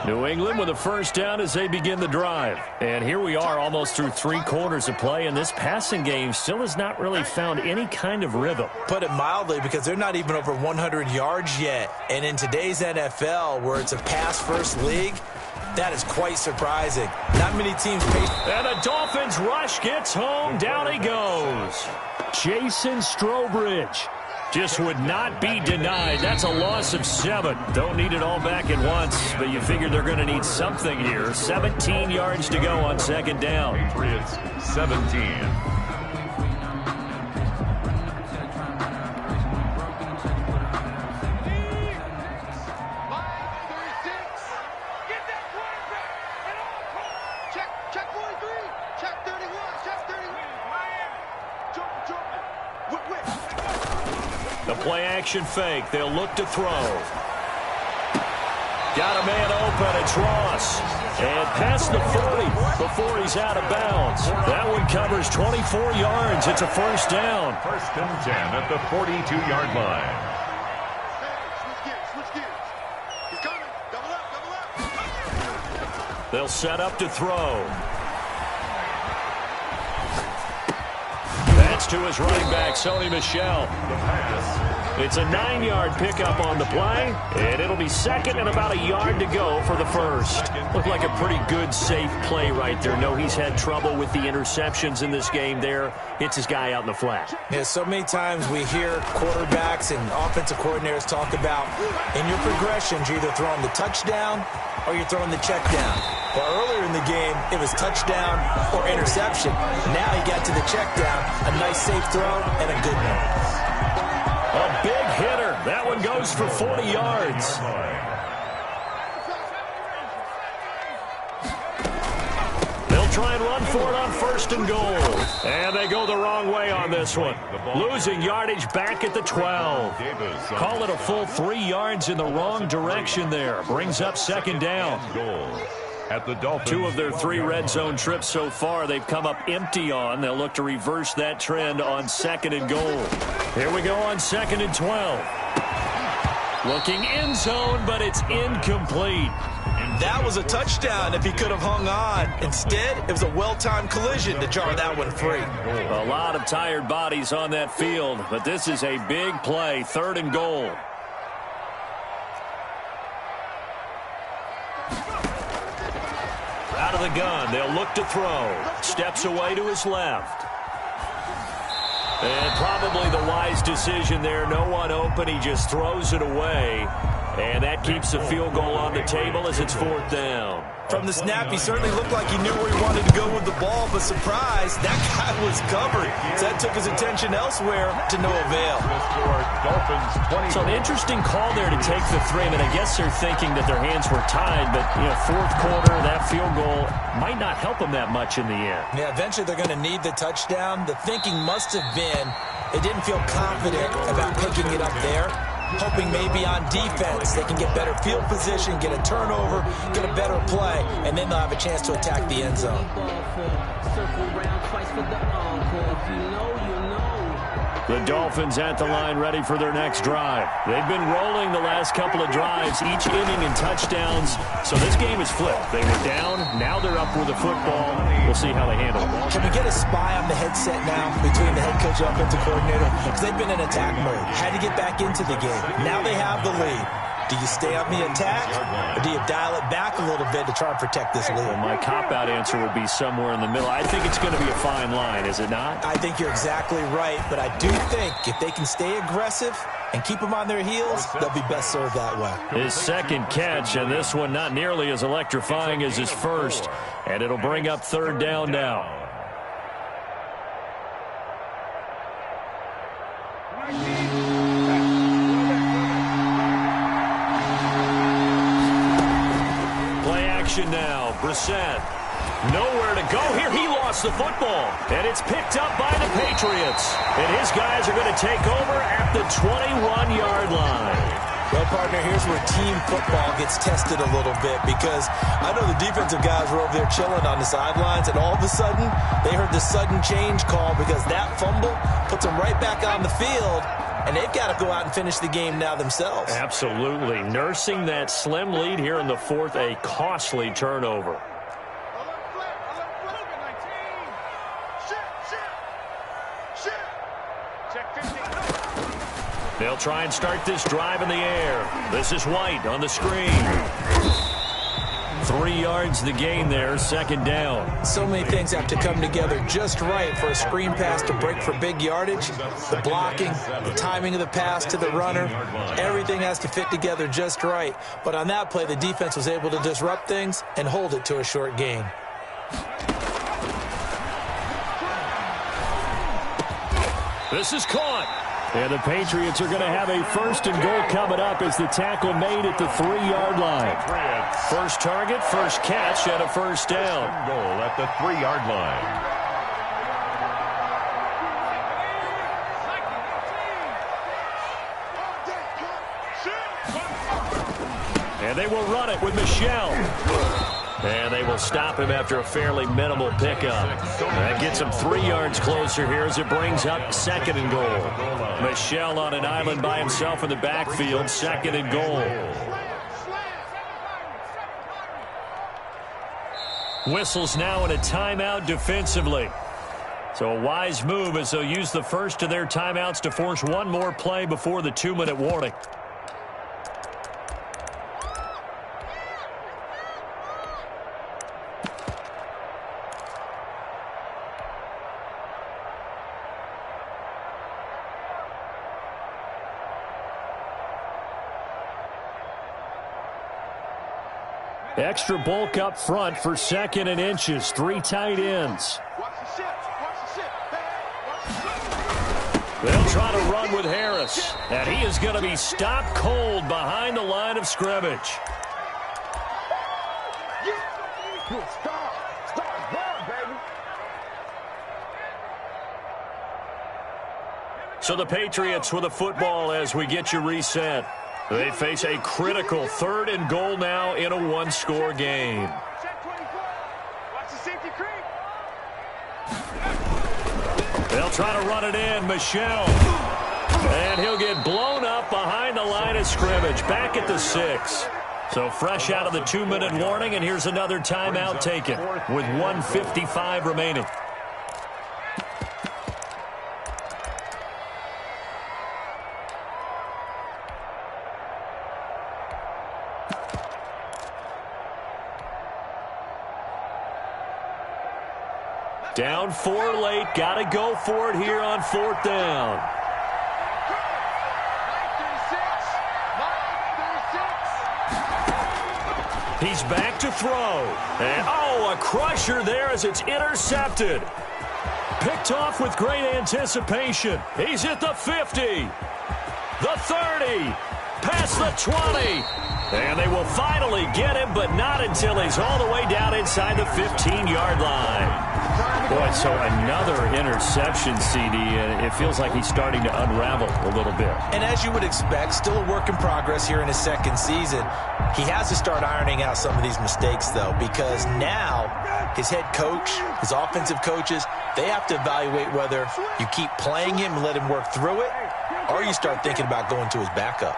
New England with a first down as they begin the drive. And here we are almost through 3 quarters of play, and this passing game still has not really found any kind of rhythm. Put it mildly, because they're not even over 100 yards yet. And in today's NFL, where it's a pass-first league, that is quite surprising. Not many teams pay. And the Dolphins rush gets home. Down he goes. Jason Strowbridge. Just would not be denied. That's a loss of 7. Don't need it all back at once, but you figure they're going to need something here. 17 yards to go on 2nd down. Patriots 17. The play-action fake. They'll look to throw. Got a man open. It's Ross. And past the 40 before he's out of bounds. That one covers 24 yards. It's a first down. 1st and 10 at the 42-yard line. They'll set up to throw. That's to his running back, Sony Michel. It's a 9-yard pickup on the play, and it'll be 2nd and about a yard to go for the first. Looked like a pretty good, safe play right there. No, he's had trouble with the interceptions in this game there. Hits his guy out in the flat. Yeah, so many times we hear quarterbacks and offensive coordinators talk about in your progressions, you're either throwing the touchdown or you're throwing the check down. Well, earlier in the game, it was touchdown or interception. Now he got to the check down, a nice safe throw, and a good one. A big hitter. That one goes for 40 yards. They'll try and run for it on 1st and goal. And they go the wrong way on this one. Losing yardage back at the 12. Call it a full 3 yards in the wrong direction there. Brings up 2nd down. At the Dolphins. 2 of their 3 red zone trips so far they've come up empty on. They'll look to reverse that trend on 2nd and goal. Here we go on 2nd and 12. Looking end zone, but it's incomplete. That was a touchdown if he could have hung on. Instead, it was a well-timed collision to jar that one free. A lot of tired bodies on that field, but this is a big play. 3rd and goal. Out of the gun, they'll look to throw. Steps away to his left. And probably the wise decision there. No one open. He just throws it away. And that keeps the field goal on the table as it's 4th down. From the snap, he certainly looked like he knew where he wanted to go with the ball, but surprise, that guy was covered. So that took his attention elsewhere to no avail. So an interesting call there to take the 3. I mean, I guess they're thinking that their hands were tied, but, 4th quarter, that field goal might not help them that much in the end. Yeah, eventually they're going to need the touchdown. The thinking must have been they didn't feel confident about picking it up there, hoping maybe on defense they can get better field position, get a turnover, get a better play, and then they'll have a chance to attack the end zone. The Dolphins at the line ready for their next drive. They've been rolling the last couple of drives, each inning in touchdowns. So this game is flipped. They were down, now they're up with the football. We'll see how they handle it. Can we get a spy on the headset now between the head coach and offensive coordinator? Because they've been in attack mode. Had to get back into the game. Now they have the lead. Do you stay on the attack, or do you dial it back a little bit to try and protect this lead? Well, my cop-out answer would be somewhere in the middle. I think it's going to be a fine line, is it not? I think you're exactly right, but I do think if they can stay aggressive and keep them on their heels, they'll be best served that way. His second catch, and this one not nearly as electrifying as his first, and it'll bring up 3rd down now. Now, Brissett, nowhere to go here. He lost the football, and it's picked up by the Patriots. And his guys are going to take over at the 21-yard line. Well, partner, here's where team football gets tested a little bit, because I know the defensive guys were over there chilling on the sidelines, and all of a sudden, they heard the sudden change call because that fumble puts them right back on the field. And they've got to go out and finish the game now themselves. Absolutely. Nursing that slim lead here in the 4th, a costly turnover. They'll try and start this drive in the air. This is White on the screen. 3 yards the gain there, 2nd down. So many things have to come together just right for a screen pass to break for big yardage. The blocking, the timing of the pass to the runner, everything has to fit together just right. But on that play, the defense was able to disrupt things and hold it to a short gain. This is caught. And the Patriots are going to have a 1st and goal coming up as the tackle made at the 3-yard line. First target, first catch, and a 1st down. Goal at the 3-yard line. And they will run it with Michel. And they will stop him after a fairly minimal pickup. That gets him 3 yards closer here as it brings up 2nd and goal. Michel on an island by himself in the backfield, 2nd and goal. Whistles now in a timeout defensively. So a wise move as they'll use the first of their timeouts to force one more play before the 2-minute warning. Extra bulk up front for 2nd and inches. 3 tight ends. They'll try to run with Harris. And he is going to be stopped cold behind the line of scrimmage. So the Patriots with the football as we get you reset. They face a critical 3rd and goal now in a 1-score game. They'll try to run it in. Michel. And he'll get blown up behind the line of scrimmage. Back at the 6. So fresh out of the 2-minute warning, and here's another timeout taken with 1:55 remaining. Down 4 late. Got to go for it here on 4th down. 9:36. He's back to throw. And, oh, a crusher there as it's intercepted. Picked off with great anticipation. He's at the 50, the 30, past the 20. And they will finally get him, but not until he's all the way down inside the 15-yard line. Boy, so another interception, CD, and it feels like he's starting to unravel a little bit. And as you would expect, still a work in progress here in his second season. He has to start ironing out some of these mistakes, though, because now his head coach, his offensive coaches, they have to evaluate whether you keep playing him and let him work through it, or you start thinking about going to his backup.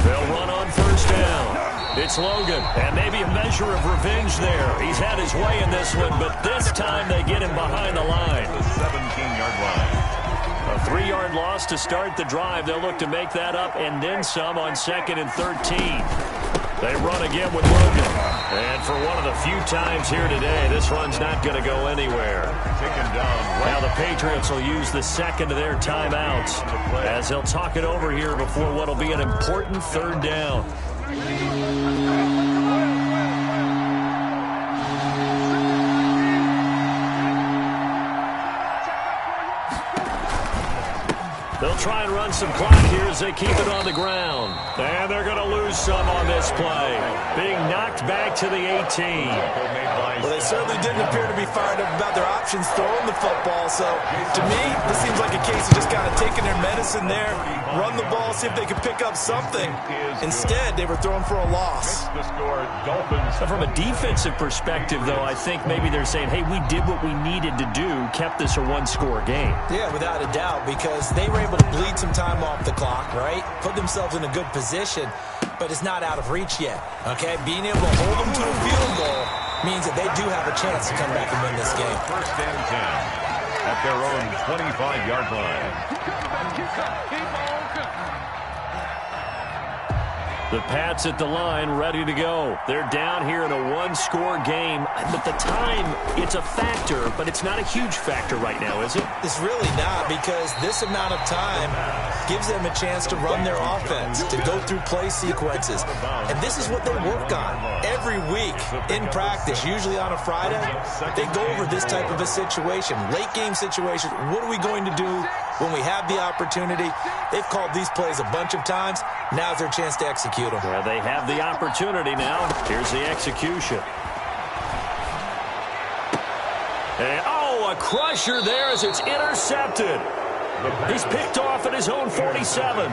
They'll run on first down. It's Logan, and maybe a measure of revenge there. He's had his way in this one, but this time they get him behind the line. The 17-yard line. A 3-yard loss to start the drive. They'll look to make that up and then some on 2nd and 13. They run again with Logan. And for one of the few times here today, this run's not going to go anywhere. Taken down. Now the Patriots will use the second of their timeouts as they'll talk it over here before what will be an important 3rd down. They'll try and run some clock here as they keep it on the ground. And they're going to lose some on this play. Being knocked back to the 18. Well, they certainly didn't appear to be fired up about their options throwing the football. So, to me, this seems like a case of just kind of taking their medicine there, run the ball, see if they can pick up something. Instead, they were throwing for a loss. The score, Dolphins. From a defensive perspective, though, I think maybe they're saying, hey, we did what we needed to do, kept this a one-score game. Yeah, without a doubt, because they were able to bleed some time off the clock, right? Put themselves in a good position, but it's not out of reach yet, okay? Being able to hold them to a field goal means that they do have a chance to come back and win this game. 1st and 10 at their own 25-yard line. The Pats at the line, ready to go. They're down here in a one-score game. But the time, it's a factor, but it's not a huge factor right now, is it? It's really not, because this amount of time gives them a chance to run their offense, to go through play sequences. And this is what they work on every week in practice, usually on a Friday. They go over this type of a situation, late-game situation. What are we going to do when we have the opportunity? They've called these plays a bunch of times. Now's their chance to execute them. Well, they have the opportunity now. Here's the execution. And, oh, a crusher there as it's intercepted. He's picked off at his own 47.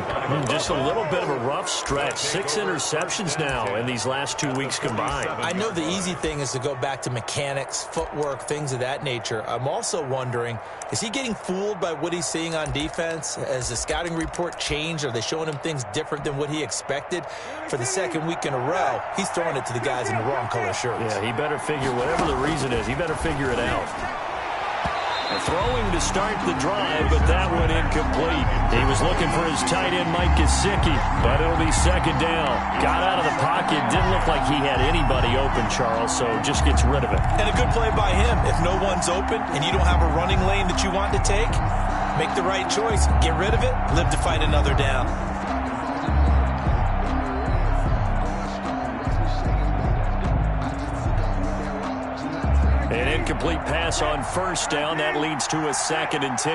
Just a little bit of a rough stretch. 6 interceptions now in these last 2 weeks combined. I know the easy thing is to go back to mechanics, footwork, things of that nature. I'm also wondering, is he getting fooled by what he's seeing on defense? Has the scouting report changed? Are they showing him things different than what he expected? For the 2nd week in a row, he's throwing it to the guys in the wrong color shirts. Yeah, he better figure, whatever the reason is, he better figure it out. Throwing to start the drive, but that one incomplete. He was looking for his tight end, Mike Gesicki, but it'll be 2nd down. Got out of the pocket. Didn't look like he had anybody open, Charles, so just gets rid of it. And a good play by him. If no one's open and you don't have a running lane that you want to take, make the right choice. Get rid of it. Live to fight another down. An incomplete pass on 1st down. That leads to a 2nd and 10.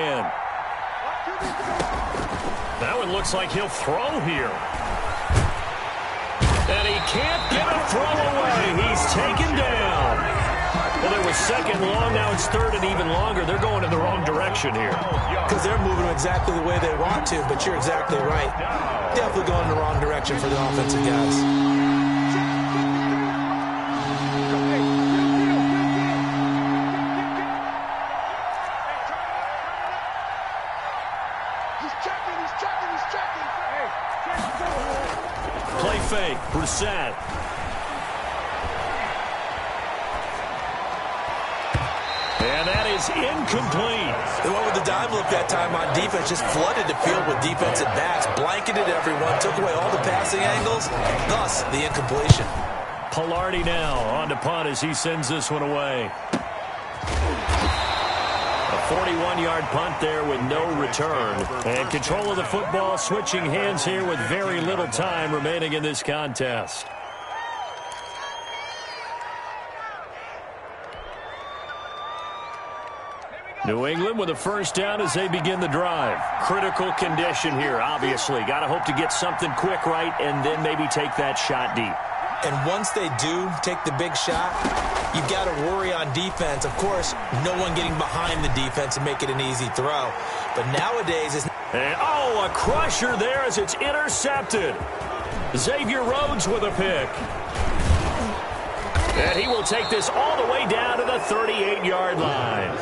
That one looks like he'll throw here. And he can't get a throw away. He's taken down. Well, there was 2nd long. Now it's 3rd and even longer. They're going in the wrong direction here. Because they're moving exactly the way they want to, but you're exactly right. Definitely going in the wrong direction for the offensive guys. Play fake. Brissett. And that is incomplete. They went with the dime look that time on defense, just flooded the field with defensive backs, blanketed everyone, took away all the passing angles, thus the incompletion. Pilardi now on to punt as he sends this one away. A 41-yard punt there with no return. And control of the football switching hands here with very little time remaining in this contest. New England with a first down as they begin the drive. Critical condition here, obviously. Got to hope to get something quick right and then maybe take that shot deep. And once they do take the big shot, you've got to worry on defense. Of course, no one getting behind the defense and make it an easy throw. But nowadays, it's... And, a crusher there as it's intercepted. Xavier Rhodes with a pick. And he will take this all the way down to the 38-yard line.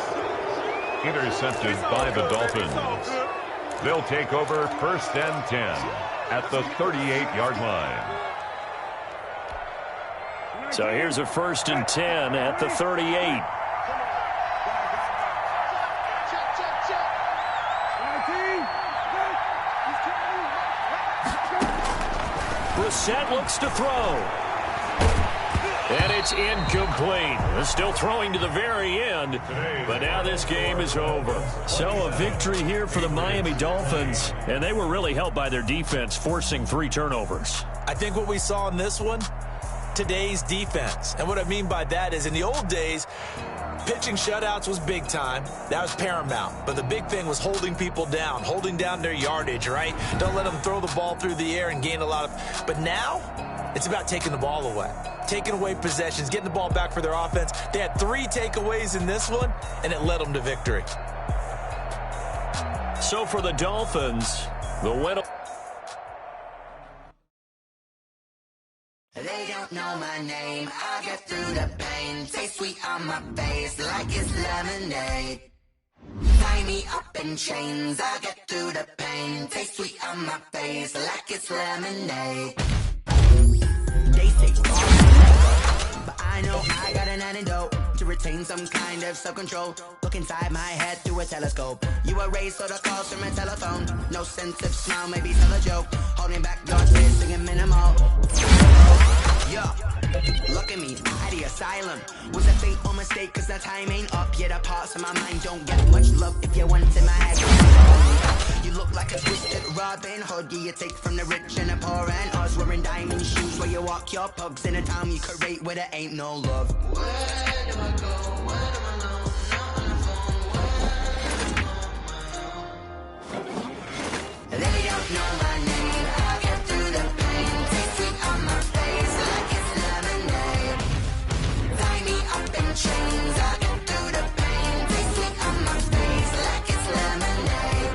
Intercepted by the Dolphins. They'll take over first and 10 at the 38-yard line. So here's a first and 10 at the 38. Brissett looks to throw. And it's incomplete. Still throwing to the very end, but now this game is over. So a victory here for the Miami Dolphins, and they were really helped by their defense, forcing 3 turnovers. I think what we saw in this one, today's defense. And what I mean by that is in the old days, pitching shutouts was big time. That was paramount. But the big thing was holding people down, holding down their yardage, right? Don't let them throw the ball through the air and gain a lot of... But now, it's about taking the ball away. Taking away possessions, getting the ball back for their offense. They had 3 takeaways in this one, and it led them to victory. So for the Dolphins, the win... They don't know my name, I get through the pain. Taste sweet on my face like it's lemonade. Tie me up in chains, I get through the pain. Taste sweet on my face like it's lemonade. They say but I know I got an antidote to retain some kind of self-control. Look inside my head through a telescope. You erase all the calls from a telephone. No sense of smile, maybe tell a joke. Holding back dark tears, singing minimal. Yo, look at me, at the asylum. Was a fate or mistake, cause the time ain't up. Yet the parts of my mind don't get much love. If you want in my head, you look like a twisted Robin Hood. You take from the rich and the poor and us. Wearing diamond shoes where you walk your pugs in a town you could rate where there ain't no love. Where do I go? Where do I know? Not on the phone. They don't know my name. I'll get through the pain. Taste sweet on my face like it's lemonade. Tie me up in chains. I'll get through the pain. Taste sweet on my face like it's lemonade.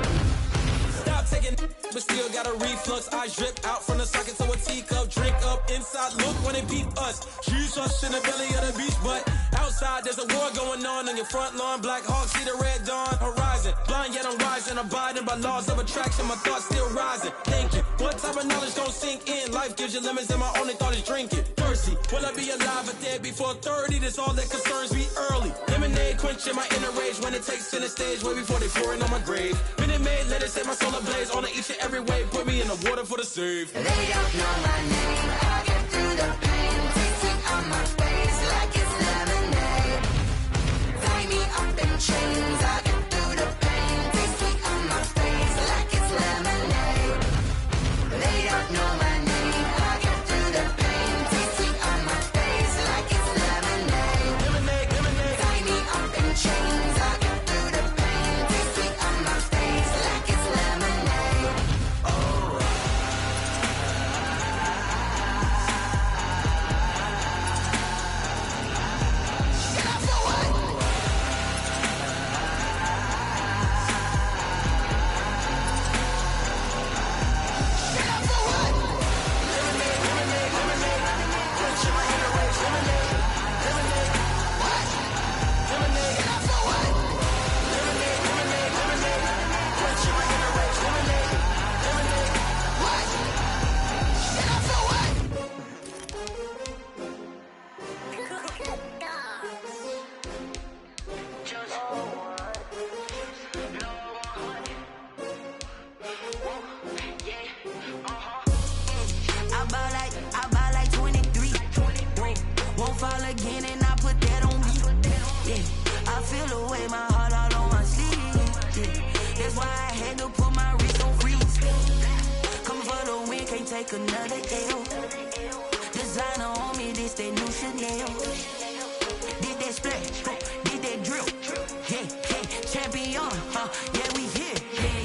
Stop taking, but still got a reflux. Eyes drip out from the socket to a teacup. Drink up inside, look when they beat us. Shoes us in the belly of the beach, but outside there's a war going on your front lawn. Black Hawks see the red dawn horizon. Blind yet I'm rising, abiding by laws of attraction. My thoughts still rising. Thinking, what type of knowledge don't sink in? Life gives you lemons and my only thought is drinking. Thirsty, will I be alive or dead before 30? That's all that concerns me early. Lemonade quenching my inner rage when it takes center stage way before they pour it on my grave. Minute Maid, let it set my soul ablaze. On each and every way, put me in the water for the save. They don't know my name. I get through the pain. Taste sweet on my face like it's lemonade. Tie me up in chains. I get through the pain. Taste sweet on my face like it's lemonade. They don't know my name. I get through the pain. Taste sweet on my face like it's lemonade. Tie me up in chains. I get through the pain. Taste sweet on my face like it's lemonade. Oh. take another L. Designer on me, this that new Chanel. Did that splash, did that drill. Yeah, champion, yeah, we here.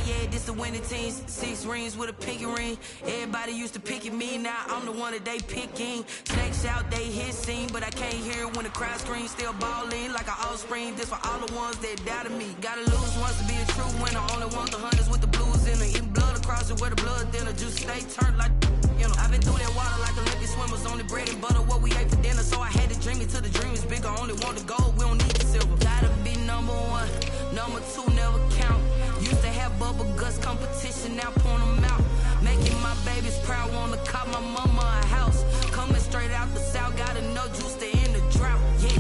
Yeah, this the winning teams. 6 rings with a pinky ring. Everybody used to picking me, now I'm the one that they picking. Snakes out, they hit scene, but I can't hear when the crowd screams. Still balling like an offspring. This for all the ones that doubted me. Gotta lose once to be a true winner. Only want the hunters with the blues in it. Eating blood across it where the blood dinner. Juice stay turned like, you know. I've been through that water like Olympic swimmers. Only bread and butter, what we ate for dinner. So I had to dream it till the dream is bigger. Only want the gold, we don't need the silver. Gotta be number 1, number 2 never count. Used to have bubble guts competition, now point them out. Making my babies proud, wanna cop my mama a house. Coming straight out the south, gotta know juice to end the drought. Yeah,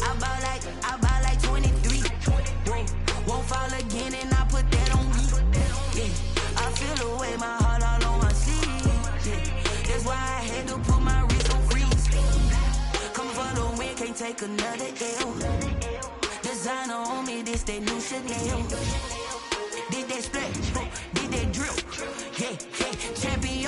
I bought like 23. Won't fall again and I put that on me. Yeah, I feel the way, my heart all on my sleeve. Yeah, that's why I had to put my wrist on freeze. Come for the win, can't take another L. Designer on me, this that new Chanel. Did that splash, did that drill. Yeah, champion,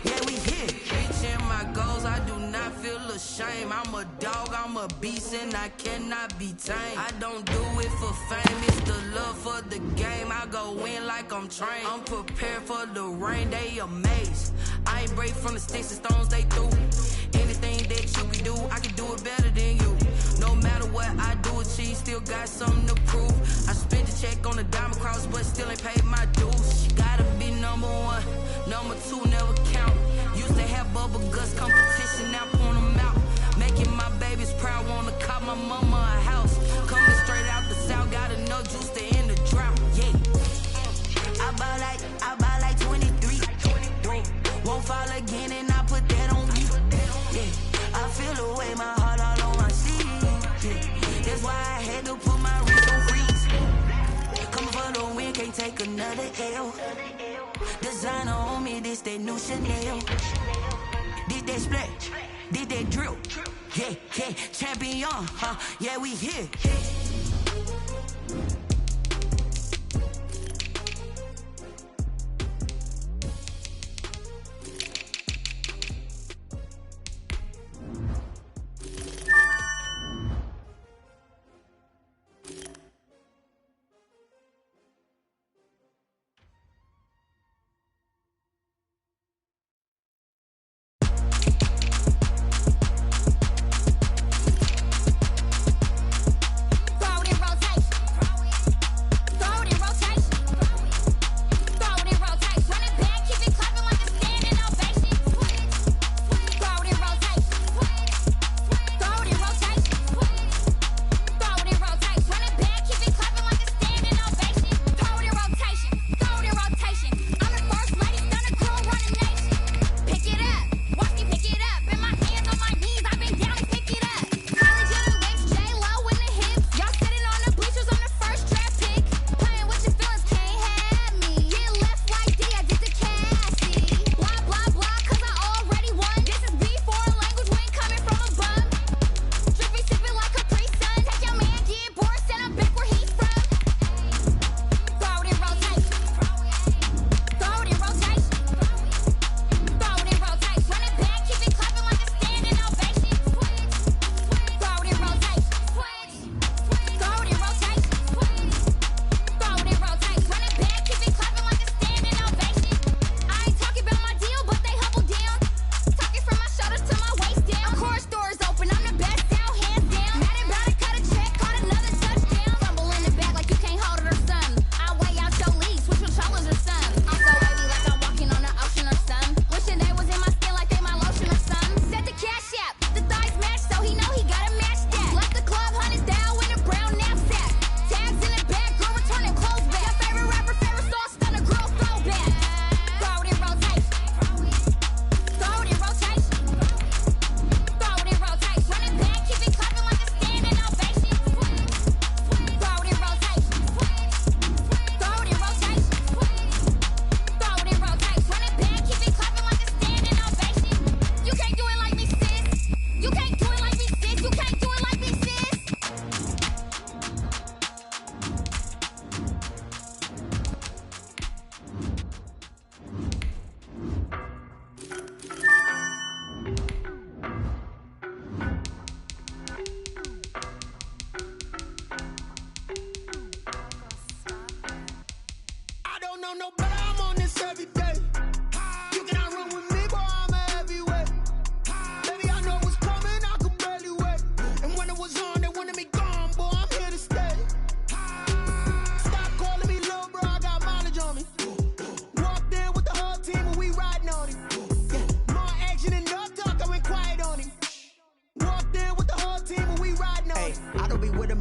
yeah, we here. Reaching my goals, I do not feel ashamed. I'm a dog, I'm a beast, and I cannot be tamed. I don't do it for fame, it's the love for the game. I go in like I'm trained. I'm prepared for the rain, they amazed. I ain't break from the sticks and stones they threw. Anything that you can do, I can do it better than you. No matter what I do achieve, still got something to prove. I spent the check on the diamond cross, but still ain't paid my dues. Gotta be number 1, number 2 never count. Used to have bubble guts competition, now point them out. Making my babies proud, wanna cop my mama a house. Coming straight out the south, gotta know juice to end the drought. Yeah, I bought like 23. Won't fall again and I put that on me. Yeah, I feel the way, my heart all on my sleeve. Yeah, that's why I had to put my wrist on freeze. Coming for the win, can't take another L. Designer on me, this that new Chanel. Did that splash, did that drill. Yeah, champion, yeah, we here.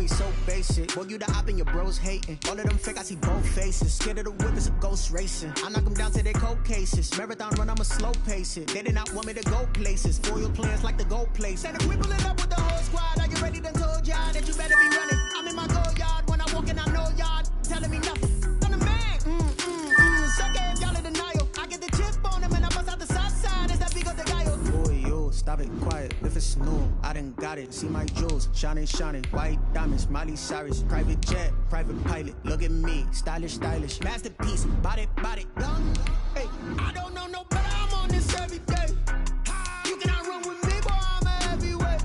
me so basic. Boy, you the op and your bros hating. All of them fake, I see both faces. Scared of the whip, it's a ghost racing. I knock them down to their cold cases. Marathon run, I'ma slow pace it. They did not want me to go places. Foil plans like the gold place. And if we pull it up with the whole squad, are you ready? Done told y'all that you better be running. I'm in my go yard. When I walk in, I know y'all telling me nothing. I'm the man. Suck it if y'all in denial. I get the chip on them and I bust out the south side. It's that big of the guy. Boy, yo, stop it, quiet. If it's new, I done got it. See my jewels, shining, shining. White diamonds, Miley Cyrus. Private jet, private pilot. Look at me, stylish, stylish. Masterpiece, body, young. Hey, I don't know no better. I'm on this every day. You cannot run with me, boy. I'm a heavyweight.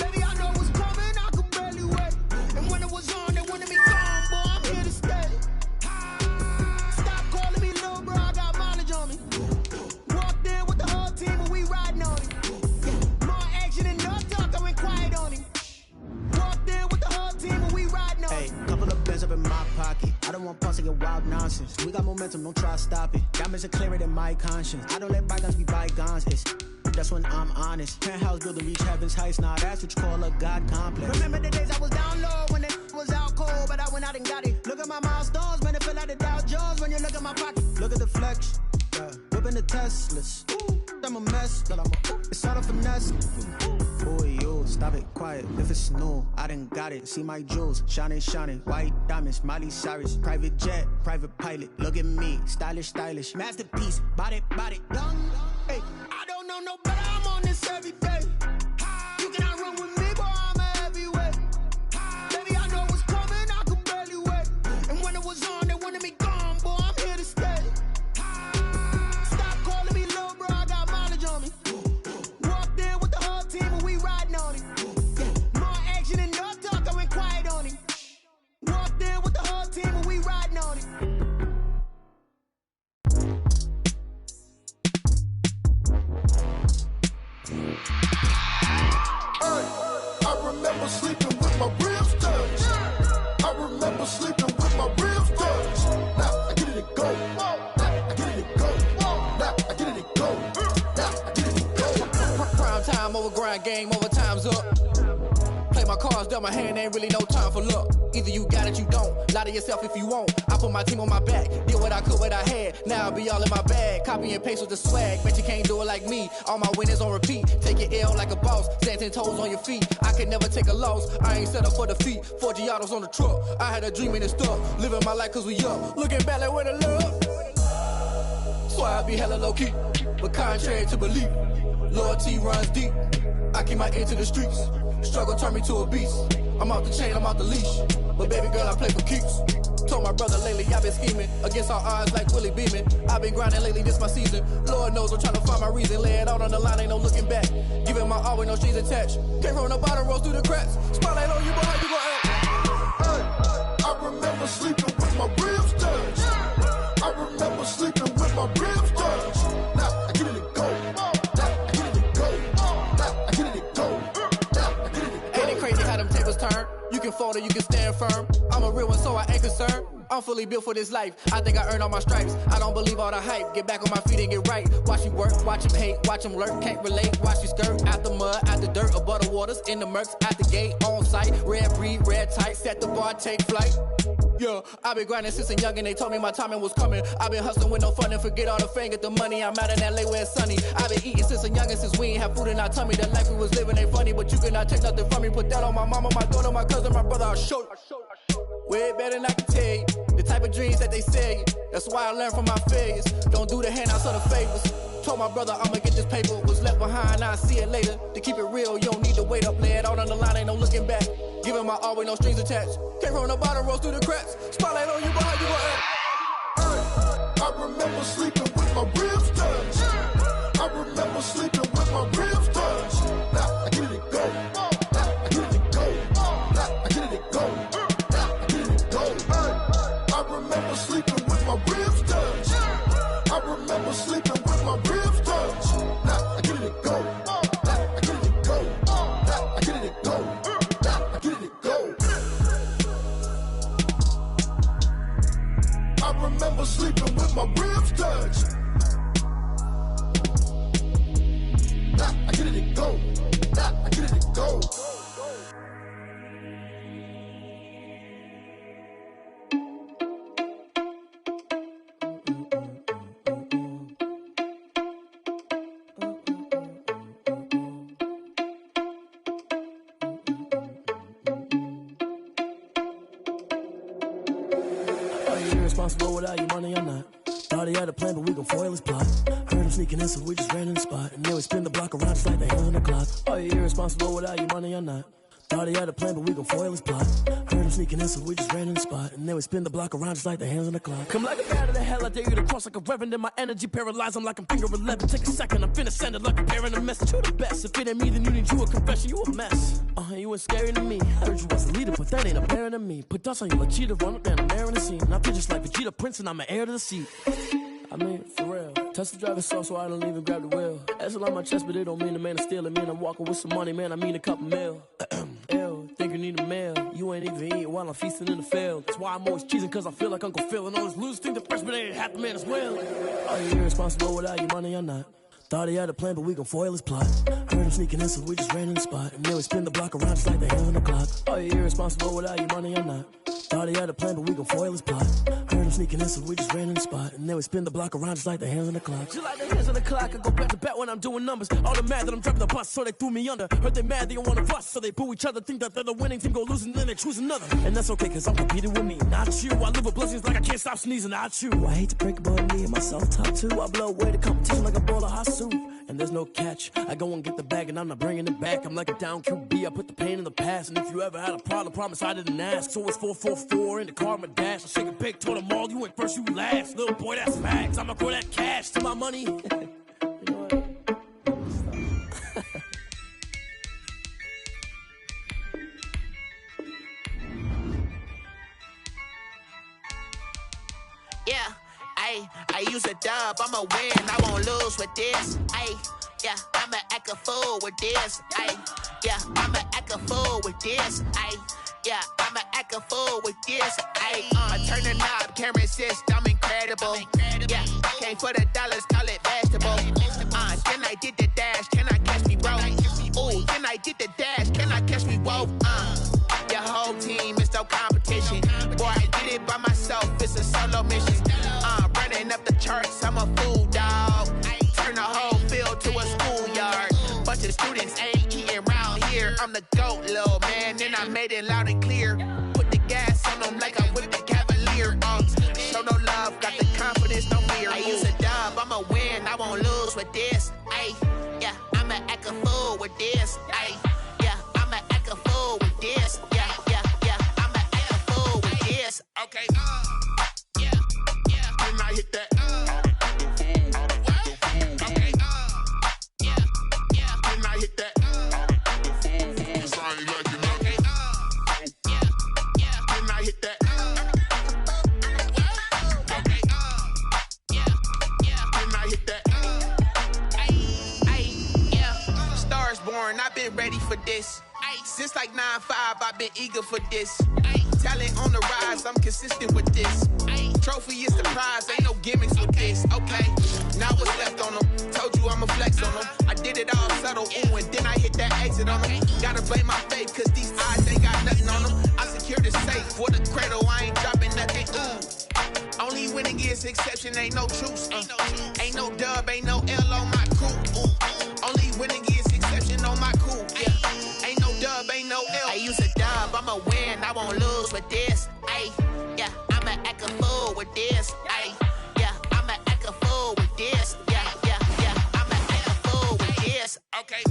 Baby, I know what's coming. I could barely wait. And when it was on, they wanted me gone, boy. I'm here to stay. Stop calling me little bro. I got mileage on me. Walked in with the whole team and we riding on it. More action and no talk. I went quiet on him. Walked in with the whole team and we riding on it. Hey, couple of bands up in my pocket. I don't want parts of your wild nonsense. We got momentum, don't try to stop it. Diamonds are clearer than my conscience. I don't let bygones be bygones. That's when I'm honest. Penthouse build to reach heaven's heights. Now that's what you call a God complex. Remember the days I was down low when it was out cold, but I went out and got it. Look at my milestones, man, it feel like the Dow Jones when you look at my pocket. Look at the flex, whipping the Teslas. I'm a mess, it's all a finesse. Boy, yo, stop it, quiet. If it's new, I done got it. See my jewels, shining, shining. White diamonds, Miley Cyrus. Private jet, private pilot. Look at me, stylish, stylish. Masterpiece, body, young. Hey, I don't know no better. I'm on this every day. You cannot run with me, boy. I'm a heavyweight. Baby, I know what's coming. I could barely wait. And when it was on, they wanted me gone, boy. I'm here to stay. Stop calling me little bro. I got mileage on me. Walked in with the whole team and we riding on it. More action and no talk. I went quiet on him. Walked in with the whole team and we riding on it. I remember sleeping with my ribs touched. I remember sleeping with my ribs touched. Now I get it to go. Now I get it to go. Now I get it to go. Now I get it to go. Prime time over grind game, over time's up. Play my cards, dealt my hand, ain't really no time for luck. Either you got it, you don't. Lie to yourself if you won't. I put my team on my back, did what I could, what I had. Now I be all in my bag, copy and paste with the swag. Bet you can't do it like me. All my winners on repeat. Take your L like a boss, stand 10 toes on your feet. I can never take a loss. I ain't set up for defeat. 4 Giottos on the truck. I had a dream and it stuck. Living my life cause we up. Looking back like where the love. So I be hella low key, but contrary to belief, loyalty runs deep. I keep my ear to the streets. Struggle turned me to a beast. I'm out the chain, I'm out the leash. But baby girl, I play for keeps. Told my brother lately, I've been scheming against all odds like Willie Beeman. I've been grinding lately, this my season. Lord knows I'm trying to find my reason. Lay it out on the line, ain't no looking back. Giving my all with no strings attached. Came from the bottom, rose through the cracks. Spotlight on you, boy, how you gon' act? Hey, I remember sleeping with my ribs touched. I remember sleeping with my ribs touched. Now I get it to go. Now I get it to go. Now I get it to go. Now I get it to go. Ain't it crazy how them tables turn? You can fold or you can stand firm. I'm a real one, so I ain't concerned. I'm fully built for this life. I think I earned all my stripes. I don't believe all the hype. Get back on my feet and get right. Watch me work, watch him hate, watch him lurk. Can't relate, watch me skirt. Out the mud, out the dirt, above the waters, in the murks, out the gate, on site. Red breed, red tight, set the bar, take flight. Yeah, I been grinding since a young and they told me my timing was coming. I been hustling with no fun and forget all the fame, get the money. I'm out in LA where it's sunny. I been eating since a young and since we ain't have food in our tummy. The life we was living ain't funny, but you cannot take nothing from me. Put that on my mama, my daughter, my cousin, my brother, I'll show you. Way better than I can tell you. The type of dreams that they sell you. That's why I learned from my failures. Don't do the handouts or the favors. Told my brother I'ma get this paper. Was left behind, I'll see it later. To keep it real, you don't need to wait up. Lay it out on the line, ain't no looking back. Giving my all with no strings attached. Came from the bottom, rose through the cracks. Spotlight on you, boy, how you gon' act? I remember sleeping with my ribs touched. I remember sleeping with my ribs touched. Now I get it to go. Now I get it to go. Now I get it to go. Now I get it to go. I remember sleeping with my ribs touched. I remember sleeping with my ribs touched. Now I get it to go. Now I get it to go. Now I get it to go. Now I get it to go. I remember sleeping with my ribs touched. Now I irresponsible without your money or not. Thought he had a plan, but we gon' foil his plot. Heard him sneaking in, so we just ran in the spot. And then we spin the block around just like the hands on the clock. Are you irresponsible without your money or not? Thought he had a plan, but we gon' foil his plot. Heard him sneaking in, so we just ran in the spot. And then we spin the block around just like the hands on the clock. Come like a bat of the hell, I dare you to cross like a reverend. In my energy paralyzed, I'm like I'm finger 11. Take a second, I'm finna send it like a parent a message. You the best, if it ain't me, then you need you a confession. You a mess, you ain't scary to me. I heard you was a leader, but that ain't apparent to me. Put dust on you like cheetah, run up down the air in the scene. And I feel just like Vegeta Prince, and I'm an heir to the seat. I mean, for real. Touch the driver's soft, so I don't even grab the wheel. That's on my chest, but it don't mean the man is stealing. Man, I'm walking with some money, man, I mean a couple mil. Ew, think you need a meal. You ain't even eating while I'm feasting in the field. That's why I'm always cheesing, cause I feel like Uncle Phil. And all those losers think the freshman ain't half the man as well. Are you irresponsible without your money or not? Thought he had a plan, but we gon' foil his plot. Heard him sneaking in, so we just ran in the spot. And then we spin the block around just like the hands on the clock. Are you irresponsible without your money or not? Thought he had a plan, but we gon' foil his plot. Heard him sneaking in, so we just ran in the spot. And then we spin the block around just like the hands on the clock. Just like the hands on the clock, I go back to back when I'm doing numbers. All the mad that I'm driving the bus, so they threw me under. Heard they mad, they don't wanna bust, so they boo each other. Think that they're the winning team, go losing, then they choose another. And that's okay, cause I'm competing with me, not you. I live with blessings like I can't stop sneezing, not you. I hate to break it, but me and myself top two. I blow away the competition like a bowl of hot soup. And there's no catch. I go and get the bag and I'm not bringing it back. I'm like a down QB, I put the pain in the past. And if you ever had a problem, promise I didn't ask. So it's 444 in the car, my dash. I shake a big, told them all, you ain't first, you last. Little boy, that's facts. I'ma grow that cash to my money. You know what? Yeah, I use a dub, I'ma win, I won't lose with this. Yeah, I'ma act a fool with this. Yeah, I'ma act a fool with this. Yeah, I'ma act a fool with this. I turn the knob, camera assist, I'm incredible. Yeah, came for the dollars, call it vegetable. Then I did the dash, can I catch me, bro? Ooh, then I did the dash, can I catch me, whoa? Your whole team is no competition. Boy, I did it by myself, it's a solo mission. Running up the charts, I'm a fool, dog. Turn the whole field to a schoolyard. Bunch of students ain't eating round here. I'm the GOAT, little man, and I made it loud and clear. Put the gas on them like I'm with the Cavalier. Show no love, got the confidence, no fear. I use a dub, I'ma win, I won't lose with this. Yeah, I'ma act a fool with this. Yeah, I'ma act a fool with this. Yeah, I'ma act a fool with this. Okay, yeah, when I hit that. I've been ready for this. Since like 9-5, I've been eager for this. Talent on the rise, I'm consistent with this. Trophy is the prize, ain't no gimmicks with this. Okay, now what's left on them? Told you I'ma flex on them. I did it all subtle, ooh, and then I hit that exit on them. Gotta blame my faith, cause these eyes ain't got nothing on them. I secured the safe for the cradle, I ain't dropping nothing, ooh. Only winning is exception, ain't no truce. Ain't no dub, ain't no L on my crew. Ooh. Only winning is exception on my cool. Yeah, ain't no dub, ain't no L. I use a dub, I'ma win, I won't lose with this. Yeah, I'ma act a fool with this. Yeah, I'ma act a fool with this. Yeah, I'ma act a fool with this. Okay,